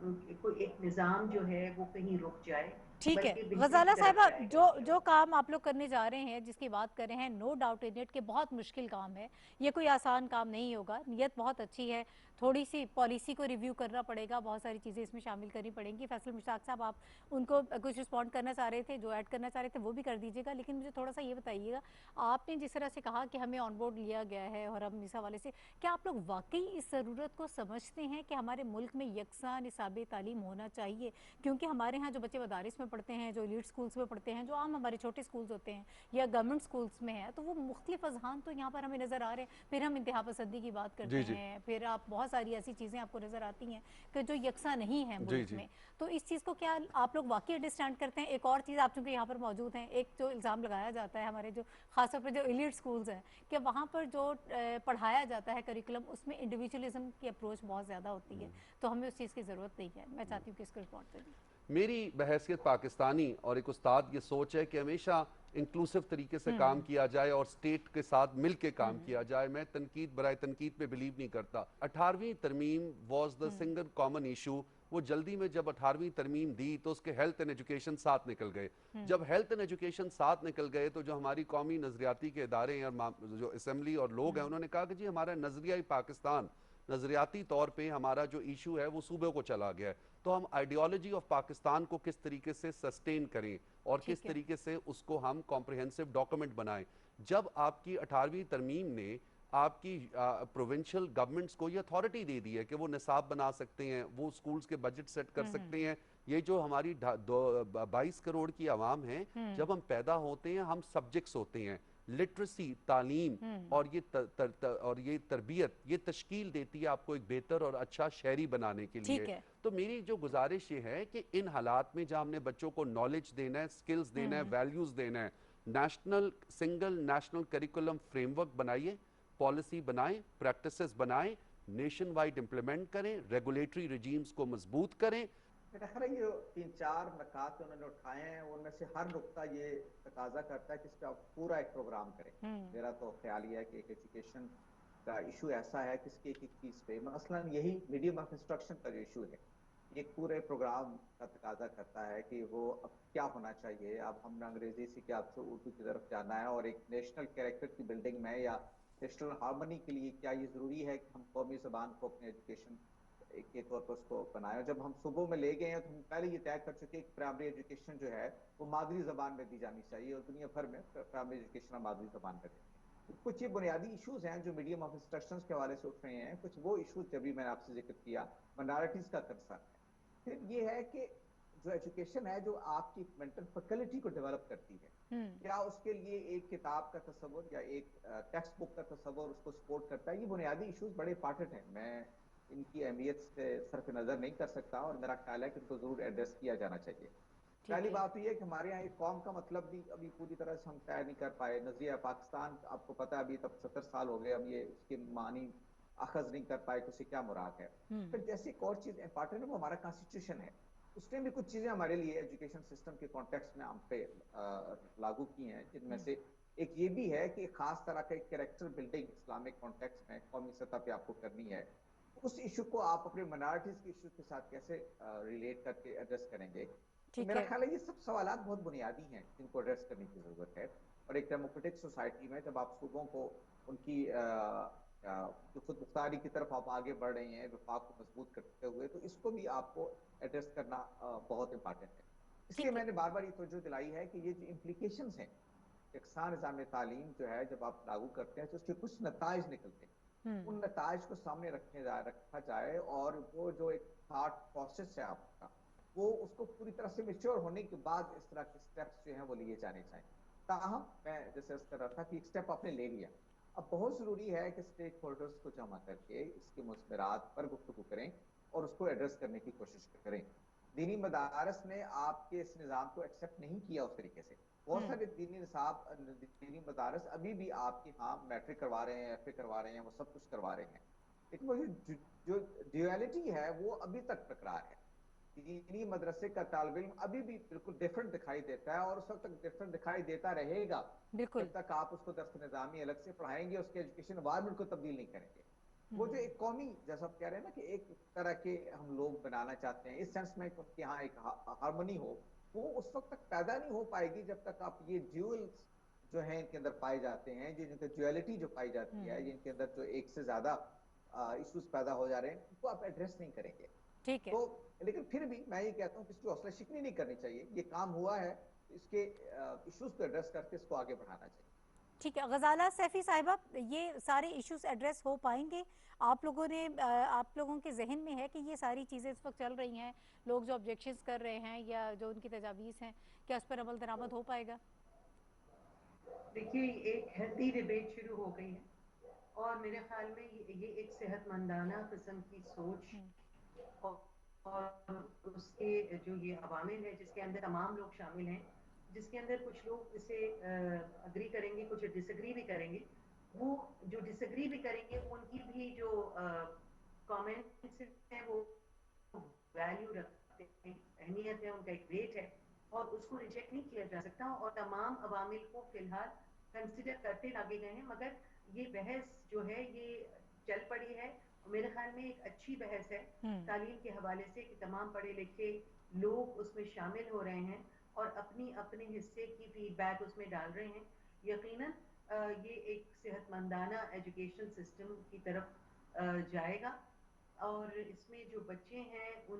C: कोई एक निज़ाम जो है वो कहीं रुक जाए,
A: ठीक है
C: बल्कि बेहतरी
A: गजाला
C: की तरफ
A: साहिबा,
C: जाएगा
A: जो
C: इंशाल्लाह।
A: जो काम आप लोग करने जा रहे हैं, जिसकी बात कर रहे हैं, नो डाउट इन इट कि बहुत मुश्किल काम है, ये कोई आसान काम नहीं होगा। नीयत बहुत अच्छी है, थोड़ी सी पॉलिसी को रिव्यू करना पड़ेगा, बहुत सारी चीज़ें इसमें शामिल करनी पड़ेंगी। फैसल मुश्ताक साहब, आप उनको कुछ रिस्पॉन्ड करना चाह रहे थे, जो ऐड करना चाह रहे थे वो भी कर दीजिएगा, लेकिन मुझे थोड़ा सा ये बताइएगा, आपने जिस तरह से कहा कि हमें ऑन बोर्ड लिया गया है और हम इस हवाले से, क्या आप लोग वाकई इस ज़रूरत को समझते हैं कि हमारे मुल्क में यकसा निसाब तालीम होना चाहिए? क्योंकि हमारे यहाँ जो बच्चे मदारिस में पढ़ते हैं, जो एलीट स्कूल्स में पढ़ते हैं, जो आम हमारे छोटे स्कूल्स होते हैं या गवर्नमेंट स्कूल्स में है, तो वो मुख्तलिफ अजहान तो यहाँ पर हमें नज़र आ रहे हैं। फिर हम इंतहा पसंदी की बात करते
E: जी
A: हैं, फिर आप बहुत सारी ऐसी चीज़ें आपको नज़र आती हैं कि जो यकसा नहीं है
E: जी
A: मुल्क
E: जी
A: में। तो इस चीज़ को क्या आप लोग वाकई अंडरस्टैंड करते हैं? एक और चीज़, आप चूँकि यहाँ पर मौजूद हैं, एक जो इल्ज़ाम लगाया जाता है हमारे जो ख़ासतौर पर जो एलीट स्कूल्स हैं, कि वहाँ पर जो पढ़ाया जाता है करिकुलम, उसमें इंडिविजुअलिज्म की अप्रोच बहुत ज़्यादा होती है, तो हमें उस चीज़ की ज़रूरत नहीं है। मैं चाहती हूँ कि इसको रिस्पॉन्ड करें।
E: मेरी बहैसियत पाकिस्तानी और एक उस्ताद ये सोच है कि हमेशा इंक्लूसिव तरीके से काम किया जाए और स्टेट के साथ मिल के काम किया जाए। मैं तनकीद बराए तनकीद पे बिलीव नहीं करता। 18वीं तरमीम was the single common issue. वो जल्दी में जब 18वीं तरमीम दी तो उसके हेल्थ एंड एजुकेशन साथ निकल गए। जब हेल्थ एंड एजुकेशन साथ निकल गए तो जो हमारी कौमी नजरियाती के इदारे हैं और जो असेंबली और लोग हैं, उन्होंने कहा कि जी हमारा नजरिया पाकिस्तान, नजरियाती तौर पे हमारा जो इशू है वो सूबे को चला गया है, तो हम आइडियोलॉजी ऑफ पाकिस्तान को किस तरीके से सस्टेन करें और किस तरीके से उसको हम कॉम्प्रिहेंसिव डॉक्यूमेंट बनाएं। जब आपकी 18वीं तरमीम ने आपकी प्रोविंशियल गवर्नमेंट्स को ये अथॉरिटी दे दी है कि वो निसाब बना सकते हैं, वो स्कूल्स के बजट सेट कर सकते हैं। ये जो हमारी 22 करोड़ की आवाम है, जब हम पैदा होते हैं हम सब्जेक्ट्स होते हैं। लिटरेसी, तालीम और ये तरबियत, ये तश्कील देती है आपको एक बेहतर और अच्छा शहरी बनाने के लिए। तो मेरी जो गुजारिश ये है कि इन हालात में जहाँ हमने बच्चों को नॉलेज देना है, स्किल्स देना है, वैल्यूज देना है, national single national curriculum framework बनाइए, पॉलिसी बनाएं, प्रैक्टिसेस बनाएं, नेशन वाइड इम्प्लीमेंट करें, रेगुलेटरी रिजीम्स को मजबूत करें।
B: मेरा ख्याल है ये 3-4 नकात उन्होंने उठाए हैं, उनमें से हर नुक्ता ये तकाजा करता है कि इस पर आप पूरा एक प्रोग्राम करें। मेरा तो ख्याल ये है कि एक एजुकेशन का इशू ऐसा है कि इसकी एक चीज पे, मसलन यही मीडियम ऑफ इंस्ट्रक्शन का जो इशू है, एक पूरे प्रोग्राम का तकाजा करता है कि वो अब क्या होना चाहिए। अब हमने अंग्रेजी से क्या आपसे उर्दू की तरफ जाना है, और एक नेशनल कैरेक्टर की बिल्डिंग में या नेशनल हार्मनी के लिए क्या ये जरूरी है कि हम कौमी जबान को अपने एजुकेशन के तौर पर उसको बनाया। जब हम सुबह में ले गए हैं तो हम पहले ये तय कर चुके हैं कि प्राइमरी एजुकेशन जो है वो मादरी जबान में दी जानी चाहिए, और दुनिया भर में प्राइमरी एजुकेशन मादरी जबान में देते हैं। कुछ ये बुनियादी इश्यूज हैं जो मीडियम ऑफ इंस्ट्रक्शंस के हवाले से उठ रहे हैं। कुछ वो इश्यूज जब भी मैंने आपसे जिक्र किया, माइनॉरिटीज का कंसर्न है। फिर ये है कि जो एजुकेशन है जो आपकी मेंटल फैकल्टी को डेवलप करती है, क्या उसके लिए एक किताब का तस्वुर या एक टेक्स्ट बुक का तस्वुर उसको सपोर्ट करता है। ये बुनियादी इश्यूज बड़े इंपॉर्टेंट हैं, मैं इनकी अहमियत से सरफ नजर नहीं कर सकता, और मेरा ख्याल है कि इनको जरूर एड्रेस किया जाना चाहिए। पहली बात ये है कि हमारे यहाँ एक कौम का मतलब भी अभी पूरी तरह से हम तय नहीं कर पाए। नजरिया पाकिस्तान आपको पता है अभी तक 70 साल हो गए, हम ये उसके मानी अखज नहीं कर पाए कि उसे क्या मुराद है। फिर जैसे एक और चीज इंपॉर्टेंट है वो हमारा कॉन्स्टिट्यूशन है, उसने भी कुछ चीजें हमारे लिए एजुकेशन सिस्टम के कॉन्टेक्स्ट में हम पे लागू की हैं, जिनमें से एक ये भी है कि खास तरह का एक कैरेक्टर बिल्डिंग इस्लामिक कॉन्टेक्स्ट में कौमी सतह पे आपको करनी है। उस इशू को आप अपने माइनॉरिटीज के इशू के साथ कैसे रिलेट करके एड्रेस करेंगे, तो मेरा ख्याल है ये सब सवालात बहुत बुनियादी हैं जिनको एड्रेस करने की जरूरत है। और एक डेमोक्रेटिक सोसाइटी में जब आप सूबों को उनकी जो खुद मुख्तारी की तरफ आप आगे बढ़ रहे हैं, वफाक को मजबूत करते हुए, तो इसको भी आपको एड्रेस करना बहुत इंपॉर्टेंट है। इसलिए मैंने बार बार ये तवज्जो दिलाई है कि ये जो इम्प्लीकेशंस हैं यकसा निज़ाम तालीम जो है जब आप लागू करते हैं तो उसके कुछ नताइज निकलते हैं, उन नताइज को सामने रखा जाए और वो जो एक थॉट प्रोसेस है आपका वो उसको पूरी तरह से मेच्योर होने के बाद इस तरह के स्टेप्स जो हैं वो लिए जाने चाहिए। ताहम मैं जैसे इस तरह था कि एक स्टेप आपने ले लिया, अब बहुत ज़रूरी है कि स्टेक होल्डर्स को जमा करके इसके मुस्मरात पर गुफ्तगू करें और उसको एड्रेस करने की कोशिश करें। दीनी मदारस ने आपके इस निज़ाम को एक्सेप्ट नहीं किया उस तरीके से। बहुत सारे दीनी मदारस अभी भी आपके यहाँ मैट्रिक करवा रहे हैं, एफए करवा रहे हैं, वो सब कुछ करवा रहे हैं, लेकिन वो जो ड्यूअलिटी है वो अभी तक बरकरार है। दीनी मदरसे का तालिब इल्म अभी भी बिल्कुल डिफरेंट दिखाई देता है और उस वक्त तक डिफरेंट दिखाई देता रहेगा जब तक आप उसको दर्स निज़ामी अलग से पढ़ाएंगे, उसके एजुकेशन एनवायरनमेंट को तब्दील नहीं करेंगे। वो जो एक कौमी, जैसा आप कह रहे हैं ना कि एक तरह के हम लोग बनाना चाहते हैं इस सेंस में कि उनके यहाँ एक हार्मनी हो, वो उस वक्त तक पैदा नहीं हो पाएगी जब तक आप ये ड्यूअल्स जो है इनके अंदर पाए जाते हैं, जिनके ड्यूअलिटी जो पाई जाती है, जिनके अंदर जो एक से ज्यादा इश्यूज पैदा हो जा रहे हैं, उनको आप एड्रेस नहीं करेंगे।
A: ठीक है।
B: तो लेकिन फिर भी मैं ये कहता हूँ कि इसकी हौसला शिकनी नहीं करनी चाहिए, ये काम हुआ है, इसके इश्यूज को एड्रेस करके इसको आगे बढ़ाना चाहिए।
A: ठीक है गजाला सैफी साहिबा, ये सारे इश्यूज एड्रेस हो पाएंगे? आप लोगों के जहन में है कि ये सारी चीज़ें इस वक्त चल रही हैं, लोग जो ऑब्जेक्शंस कर रहे हैं या जो उनकी तजावीज़ हैं, क्या उस पर अमल दरामद हो पाएगा?
C: देखिए एक हेल्दी डिबेट शुरू हो गई है और मेरे ख्याल में ये एक सेहतमंदाना किस्म की सोच और उसके जो ये अवामिल है जिसके अंदर तमाम लोग शामिल हैं, जिसके अंदर कुछ लोग इसे अग्री करेंगे, कुछ डिसएग्री भी करेंगे। वो जो डिसएग्री भी करेंगे उनकी भी जो कमेंट्स हैं वो वैल्यू रखते हैं, अहमियत है, उनका एक वेट है और उसको रिजेक्ट नहीं किया जा सकता और तमाम अवामिल को फिलहाल कंसिडर करते लगे गए हैं। मगर ये बहस जो है ये चल पड़ी है, मेरे ख्याल में एक अच्छी बहस है तालीम के हवाले से कि तमाम पढ़े लिखे लोग उसमें शामिल हो रहे हैं और अपनी अपने हिस्से की फीडबैक उसमें डाल रहे हैं। यकीनन ये एक सेहतमंदाना एजुकेशन सिस्टम की तरफ जाएगा और इसमें जो बच्चे हैं उन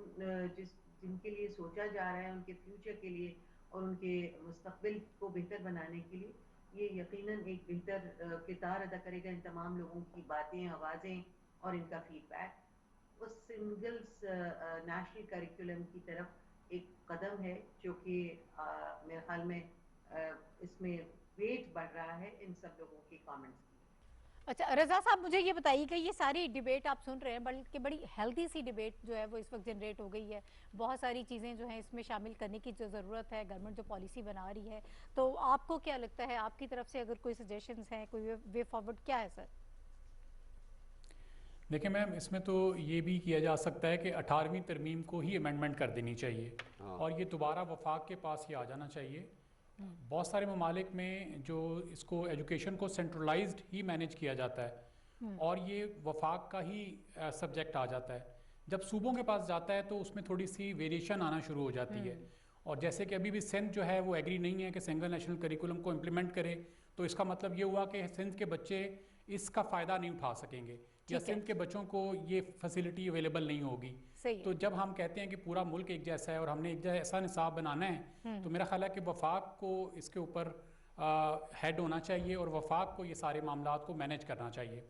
C: जिनके लिए सोचा जा रहा है, उनके फ्यूचर के लिए और उनके मुस्तकबिल को बेहतर बनाने के लिए ये यकीनन एक बेहतर किरदार अदा करेगा। इन तमाम लोगों की बातें, आवाज़ें और इनका फीडबैक उस सिंगल्स नेशनल करिकुलम की तरफ एक कदम है जो कि मेरे ख्याल में इसमें वेट बढ़ रहा है इन सब लोगों के कमेंट्स।
A: अच्छा रज़ा साहब, मुझे ये बताइए कि ये सारी डिबेट आप सुन रहे हैं, बल्कि बड़ी हेल्दी सी डिबेट जो है वो इस वक्त जनरेट हो गई है, बहुत सारी चीज़ें जो हैं इसमें शामिल करने की जो ज़रूरत है, गवर्नमेंट जो पॉलिसी बना रही है, तो आपको क्या लगता है, आपकी तरफ से अगर कोई सजेशंस हैं, कोई वे फॉरवर्ड क्या है सर?
D: देखिए मैम, इसमें तो ये भी किया जा सकता है कि 18वीं तरमीम को ही अमेंडमेंट कर देनी चाहिए और ये दोबारा वफाक के पास ही आ जाना चाहिए। बहुत सारे ममालिक में जो इसको एजुकेशन को सेंट्रलाइज्ड ही मैनेज किया जाता है और ये वफाक का ही सब्जेक्ट आ जाता है। जब सूबों के पास जाता है तो उसमें थोड़ी सी वेरिएशन आना शुरू हो जाती है और जैसे कि अभी भी सिंध जो है वो एग्री नहीं है कि सिंगल नेशनल करिकुलम को इम्प्लीमेंट करे, तो इसका मतलब ये हुआ कि सिंध के बच्चे इसका फ़ायदा नहीं उठा सकेंगे या सिंध के बच्चों को ये फैसिलिटी अवेलेबल नहीं होगी। तो जब हम कहते हैं कि पूरा मुल्क एक जैसा है और हमने एक ऐसा निसाब बनाना है, तो मेरा ख्याल है कि वफाक को इसके ऊपर हेड होना चाहिए और वफाक को ये सारे मामलात को मैनेज करना चाहिए।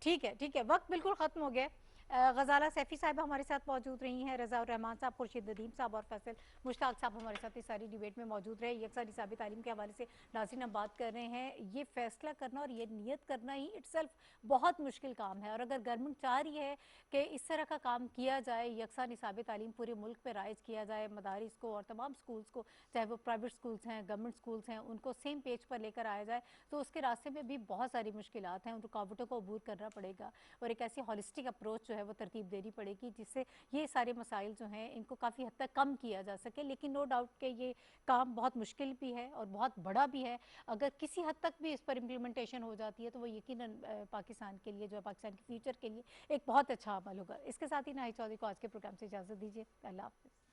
A: ठीक है, वक्त बिल्कुल ख़त्म हो गया। गजाला सैफी साहब हमारे साथ मौजूद रही हैं, रज़ा उर रहमान साहब, खुर्शीद नदीम साहब और फैसल मुश्ताक साहब हमारे साथ इस सारी डिबेट में मौजूद रहे। यकसा निसाबी तालीम के हवाले से नाज़रीन हम बात कर रहे हैं, ये फैसला करना और ये नियत करना ही इट्सेल्फ बहुत मुश्किल काम है और अगर गवर्नमेंट चाह रही है कि इस तरह का काम किया जाए, यकसा निसाबी तालीम पूरे मुल्क पर राइज किया जाए, मदारिस को और तमाम स्कूल्स को, चाहे वो प्राइवेट स्कूल्स हैं, गवर्नमेंट स्कूल्स हैं, उनको सेम पेज पर लेकर आया जाए, तो उसके रास्ते में भी बहुत सारी मुश्किलात हैं, उन रुकावटों को अबूर करना पड़ेगा और एक ऐसी हॉलिस्टिक अप्रोच जो है वो तरतीब देनी पड़ेगी जिससे ये सारे मसाइल जो हैं इनको काफ़ी हद तक कम किया जा सके। लेकिन नो डाउट कि ये काम बहुत मुश्किल भी है और बहुत बड़ा भी है। अगर किसी हद तक भी इस पर इम्प्लीमेंटेशन हो जाती है तो वो यकीनन पाकिस्तान के लिए, जो है पाकिस्तान के फ्यूचर के लिए एक बहुत अच्छा अमल होगा। इसके साथ ही नाहिद चौधरी को आज के प्रोग्राम से इजाज़त दीजिए। अल्लाह हाफ़िज़।